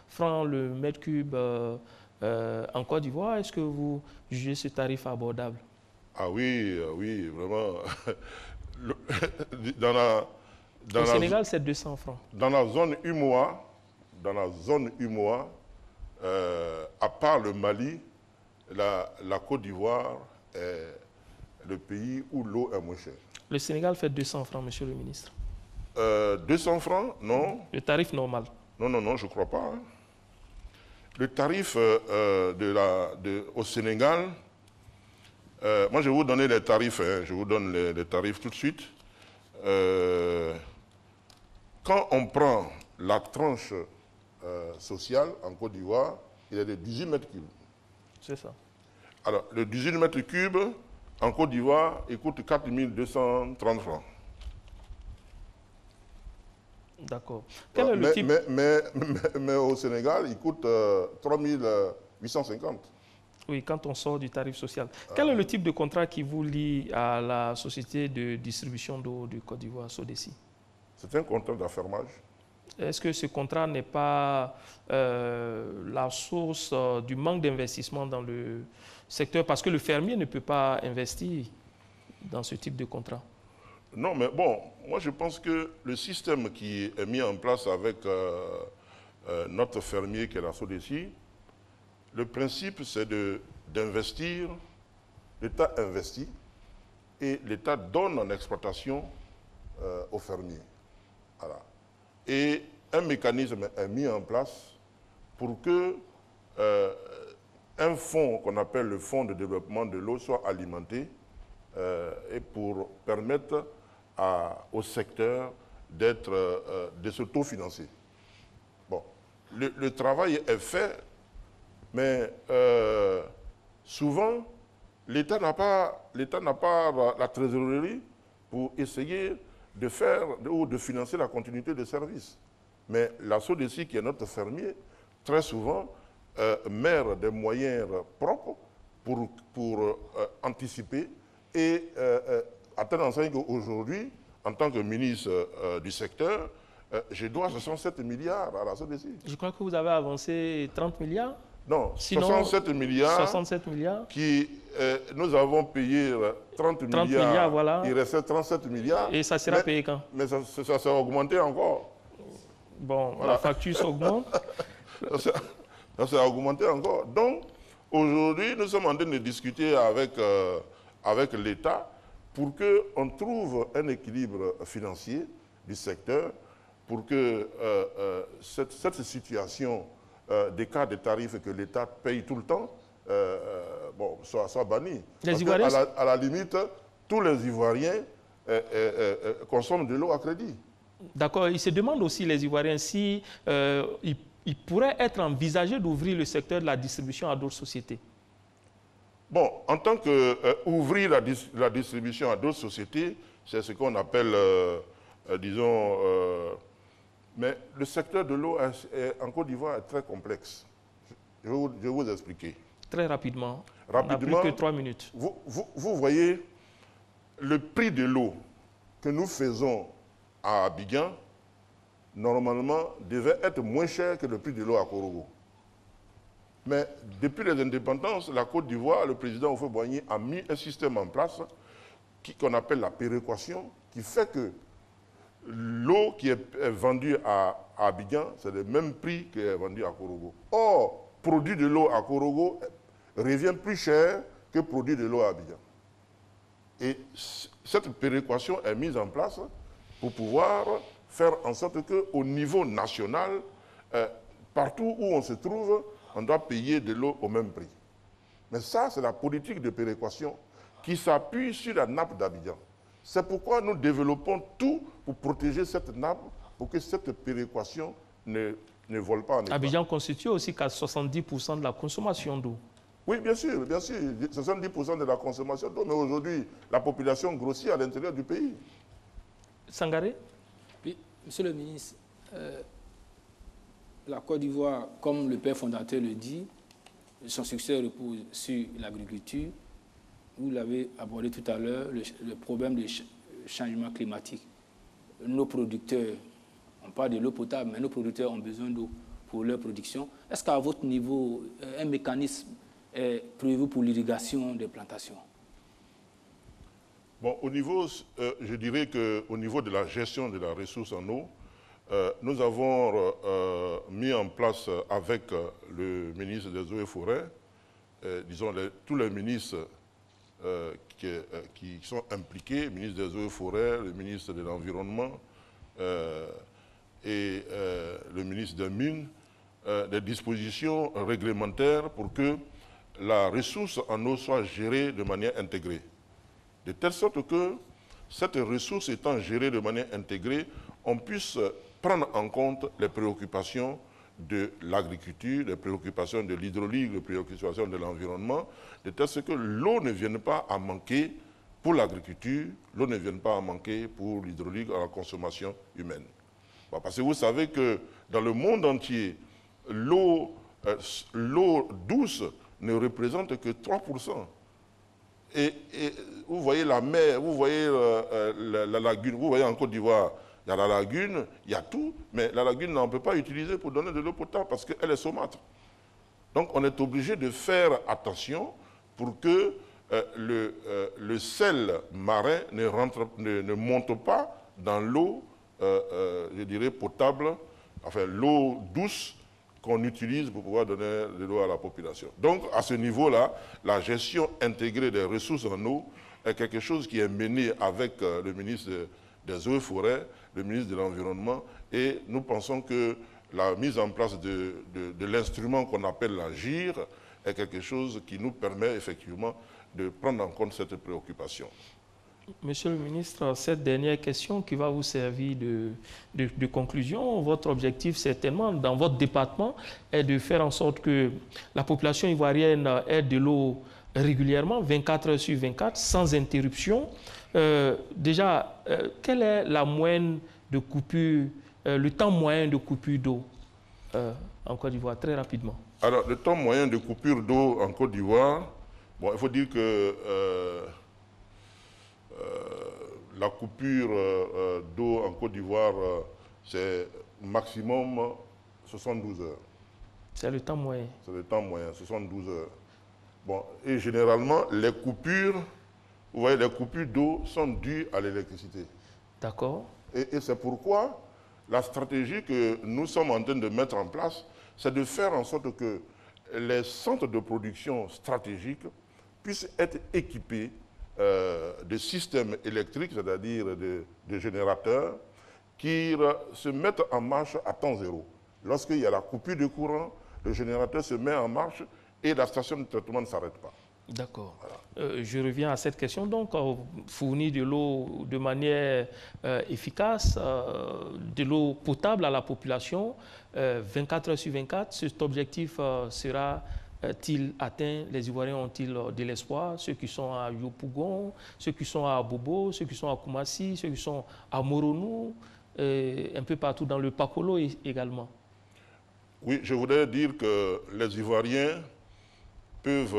francs le mètre cube en Côte d'Ivoire. Est-ce que vous jugez ce tarif abordable? Ah oui, oui, vraiment. Au Sénégal, c'est 200 francs. Dans la zone UMOA, à part le Mali, la Côte d'Ivoire est le pays où l'eau est moins chère. Le Sénégal fait 200 francs, monsieur le ministre. 200 francs, non. Le tarif normal. Non, non, non, je ne crois pas. Hein. Le tarif au Sénégal, moi je vais vous donner les tarifs, hein, je vous donne les tarifs tout de suite. Quand on prend la tranche sociale en Côte d'Ivoire, il est de 18 mètres cubes. C'est ça. Alors, le 18 mètres cubes en Côte d'Ivoire, il coûte 4 230 francs. D'accord. Mais au Sénégal, il coûte 3 850. Oui, quand on sort du tarif social. Quel est le type de contrat qui vous lie à la société de distribution d'eau de Côte d'Ivoire, SODECI? C'est un contrat d'affermage. Est-ce que ce contrat n'est pas la source du manque d'investissement dans le secteur? Parce que le fermier ne peut pas investir dans ce type de contrat. Non, mais bon, moi je pense que le système qui est mis en place avec notre fermier qui est la SODECI, le principe c'est d'investir, l'État investit et l'État donne en exploitation aux fermiers. Voilà. Et un mécanisme est mis en place pour que un fonds qu'on appelle le fonds de développement de l'eau soit alimenté et pour permettre au secteur de s'autofinancer. Bon, le travail est fait, mais souvent, l'État n'a pas la trésorerie pour essayer de faire ou de financer la continuité des services. Mais la SODECI, qui est notre fermier, très souvent, met des moyens propres pour anticiper et à telle enseigne qu'aujourd'hui, en tant que ministre du secteur, je dois 67 milliards à la SODECI. Je crois que vous avez avancé 30 milliards. Non, sinon, 67 milliards qui, nous avons payé 30 milliards, voilà. Il restait 37 milliards. Et ça sera payé quand? Mais ça s'est augmenté encore. Bon, voilà. La facture s'augmente. Ça s'est augmenté encore. Donc, aujourd'hui, nous sommes en train de discuter avec l'État pour qu'on trouve un équilibre financier du secteur pour que cette situation d'écart de tarifs que l'État paye tout le temps soit bannie. À la limite, tous les Ivoiriens consomment de l'eau à crédit. D'accord. Ils se demandent aussi, les Ivoiriens, si il pourrait être envisagé d'ouvrir le secteur de la distribution à d'autres sociétés. Bon, en tant qu'ouvrir la distribution à d'autres sociétés, c'est ce qu'on appelle, disons, mais le secteur de l'eau en Côte d'Ivoire est très complexe. Je vais vous expliquer. Très rapidement. On n'a plus que 3 minutes. Vous voyez, le prix de l'eau que nous faisons à Abidjan, normalement, devait être moins cher que le prix de l'eau à Korogo. Mais depuis les indépendances, la Côte d'Ivoire, le président Houphouët-Boigny a mis un système en place qu'on appelle la péréquation, qui fait que l'eau qui est vendue à Abidjan, c'est le même prix qui est vendu à Korogo. Or, produit de l'eau à Korogo revient plus cher que produit de l'eau à Abidjan. Et cette péréquation est mise en place pour pouvoir faire en sorte qu'au niveau national, partout où on se trouve, on doit payer de l'eau au même prix. Mais ça, c'est la politique de péréquation qui s'appuie sur la nappe d'Abidjan. C'est pourquoi nous développons tout pour protéger cette nappe pour que cette péréquation ne vole pas en éclats. Abidjan constitue aussi qu'à 70% de la consommation d'eau. Oui, bien sûr, 70% de la consommation d'eau, mais aujourd'hui, la population grossit à l'intérieur du pays. Sangaré? Oui, Monsieur le ministre, la Côte d'Ivoire, comme le père fondateur le dit, son succès repose sur l'agriculture. Vous l'avez abordé tout à l'heure, le problème du changement climatique. Nos producteurs, on parle de l'eau potable, mais nos producteurs ont besoin d'eau pour leur production. Est-ce qu'à votre niveau, un mécanisme est prévu pour l'irrigation des plantations? Bon, au niveau, je dirais qu'au niveau de la gestion de la ressource en eau, nous avons mis en place avec le ministre des Eaux et Forêts, disons tous les ministres qui sont impliqués, le ministre des Eaux et Forêts, le ministre de l'Environnement et le ministre des Mines, des dispositions réglementaires pour que la ressource en eau soit gérée de manière intégrée. De telle sorte que cette ressource étant gérée de manière intégrée, on puisse prendre en compte les préoccupations de l'agriculture, les préoccupations de l'hydraulique, les préoccupations de l'environnement, de telle sorte que l'eau ne vienne pas à manquer pour l'agriculture, l'eau ne vienne pas à manquer pour l'hydraulique, à la consommation humaine. Bon, parce que vous savez que dans le monde entier, l'eau douce ne représente que 3%. Et vous voyez la mer, vous voyez la lagune, vous voyez en Côte d'Ivoire, il y a la lagune, il y a tout, mais la lagune, on ne peut pas utiliser pour donner de l'eau potable parce qu'elle est saumâtre. Donc on est obligé de faire attention pour que le sel marin ne monte pas dans l'eau, je dirais, potable, enfin l'eau douce qu'on utilise pour pouvoir donner de l'eau à la population. Donc à ce niveau-là, la gestion intégrée des ressources en eau est quelque chose qui est mené avec le ministre des Eaux et Forêts, le ministre de l'Environnement, et nous pensons que la mise en place de l'instrument qu'on appelle la GIR est quelque chose qui nous permet effectivement de prendre en compte cette préoccupation. Monsieur le ministre, cette dernière question qui va vous servir de conclusion, votre objectif certainement dans votre département est de faire en sorte que la population ivoirienne ait de l'eau régulièrement, 24 heures sur 24, sans interruption. Déjà, quelle est la moyenne de coupure, le temps moyen de coupure d'eau en Côte d'Ivoire, très rapidement? Alors, le temps moyen de coupure d'eau en Côte d'Ivoire, bon, il faut dire que la coupure d'eau en Côte d'Ivoire, c'est maximum 72 heures. C'est le temps moyen? C'est le temps moyen, 72 heures. Bon, et généralement, les coupures, vous voyez, les coupures d'eau sont dues à l'électricité. D'accord. Et c'est pourquoi la stratégie que nous sommes en train de mettre en place, c'est de faire en sorte que les centres de production stratégiques puissent être équipés de systèmes électriques, c'est-à-dire de générateurs, qui se mettent en marche à temps zéro. Lorsqu'il y a la coupure de courant, le générateur se met en marche et la station de traitement ne s'arrête pas. D'accord. Voilà. Je reviens à cette question. Donc, fournir de l'eau de manière efficace, de l'eau potable à la population, 24 heures sur 24, cet objectif sera-t-il atteint? Les Ivoiriens ont-ils de l'espoir? Ceux qui sont à Yopougon, ceux qui sont à Bobo, ceux qui sont à Koumassi, ceux qui sont à Moronou, un peu partout dans le Pakolo également. Oui, je voudrais dire que les Ivoiriens peuvent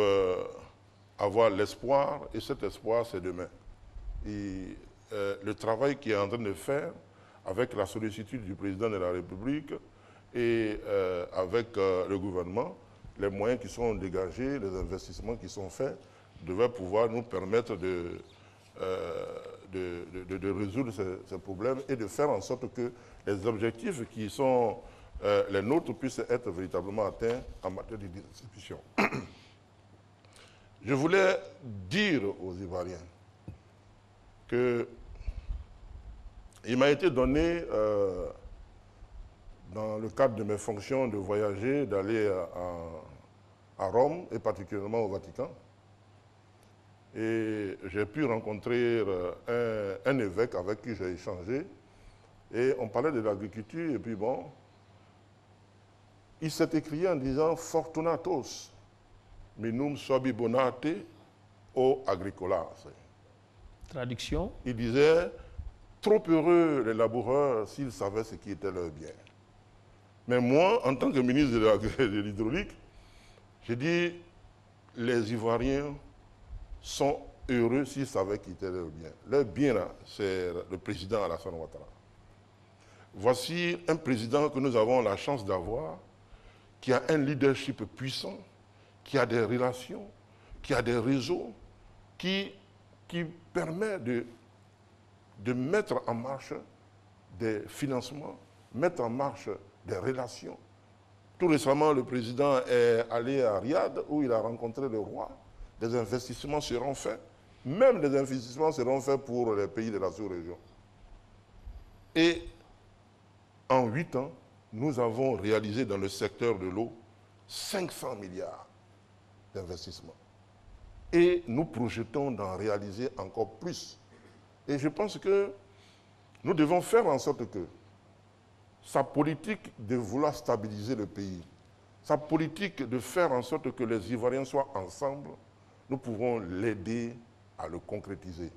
avoir l'espoir, et cet espoir, c'est demain. Et le travail qu'il est en train de faire, avec la sollicitude du président de la République et avec le gouvernement, les moyens qui sont dégagés, les investissements qui sont faits, devraient pouvoir nous permettre de résoudre ces problèmes et de faire en sorte que les objectifs qui sont les nôtres puissent être véritablement atteints en matière de distribution. Je voulais dire aux Ivoiriens qu'il m'a été donné, dans le cadre de mes fonctions, de voyager, d'aller à Rome, et particulièrement au Vatican. Et j'ai pu rencontrer un évêque avec qui j'ai échangé, Et on parlait de l'agriculture, et puis bon, il s'est écrié en disant « Fortunatos, minum sobi bonate o agricolas ». Traduction. Il disait « Trop heureux les laboureurs s'ils savaient ce qui était leur bien ». Mais moi, en tant que ministre de l'hydraulique, j'ai dit « Les Ivoiriens sont heureux s'ils savaient qui était leur bien ». Leur bien, là, c'est le président Alassane Ouattara. Voici un président que nous avons la chance d'avoir, qui a un leadership puissant, qui a des relations, qui a des réseaux, qui permet de mettre en marche des financements, mettre en marche des relations. Tout récemment, le président est allé à Riyad, où il a rencontré le roi. Des investissements seront faits. Même des investissements seront faits pour les pays de la sous-région. Et en 8 ans, nous avons réalisé dans le secteur de l'eau 500 milliards d'investissements. Et nous projetons d'en réaliser encore plus. Et je pense que nous devons faire en sorte que sa politique de vouloir stabiliser le pays, sa politique de faire en sorte que les Ivoiriens soient ensemble, nous pouvons l'aider à le concrétiser.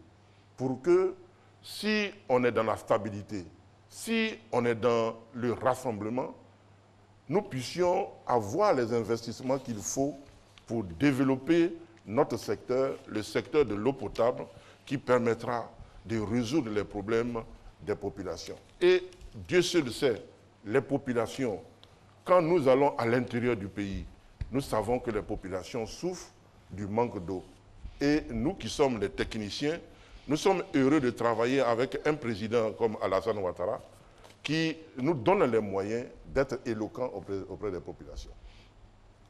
Pour que si on est dans la stabilité, si on est dans le rassemblement, nous puissions avoir les investissements qu'il faut pour développer notre secteur, le secteur de l'eau potable, qui permettra de résoudre les problèmes des populations. Et Dieu seul sait, les populations, quand nous allons à l'intérieur du pays, nous savons que les populations souffrent du manque d'eau. Et nous qui sommes les techniciens, nous sommes heureux de travailler avec un président comme Alassane Ouattara qui nous donne les moyens d'être éloquents auprès des populations.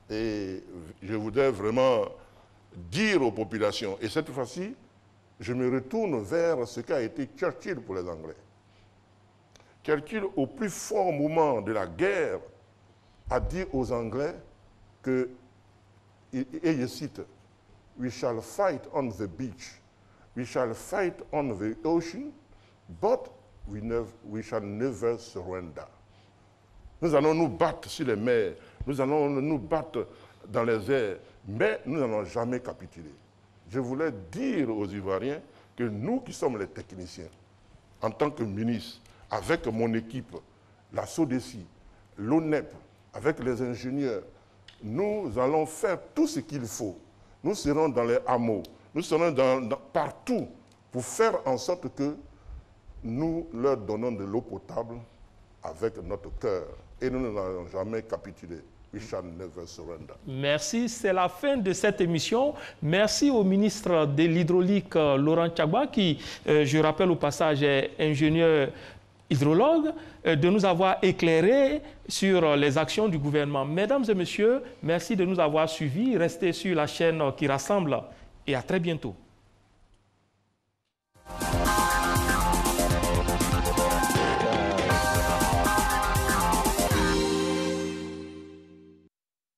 Et je voudrais vraiment dire aux populations, et cette fois-ci, je me retourne vers ce qu'a été Churchill pour les Anglais. Churchill, au plus fort moment de la guerre, a dit aux Anglais que, et je cite, « We shall fight on the beach, we shall fight on the ocean, but we shall never surrender. » Nous allons nous battre sur les mers, nous allons nous battre dans les airs, mais nous n'allons jamais capituler. Je voulais dire aux Ivoiriens que nous qui sommes les techniciens, en tant que ministre, avec mon équipe, la SODECI, l'ONEP, avec les ingénieurs, nous allons faire tout ce qu'il faut. Nous serons dans les hameaux, nous serons partout pour faire en sorte que nous leur donnons de l'eau potable avec notre cœur. Et nous n'allons jamais capituler. We shall never surrender. Merci, c'est la fin de cette émission. Merci au ministre de l'Hydraulique, Laurent Tchagba, qui, je rappelle au passage, est ingénieur hydrologue, de nous avoir éclairé sur les actions du gouvernement. Mesdames et messieurs, merci de nous avoir suivis. Restez sur la chaîne qui rassemble et à très bientôt.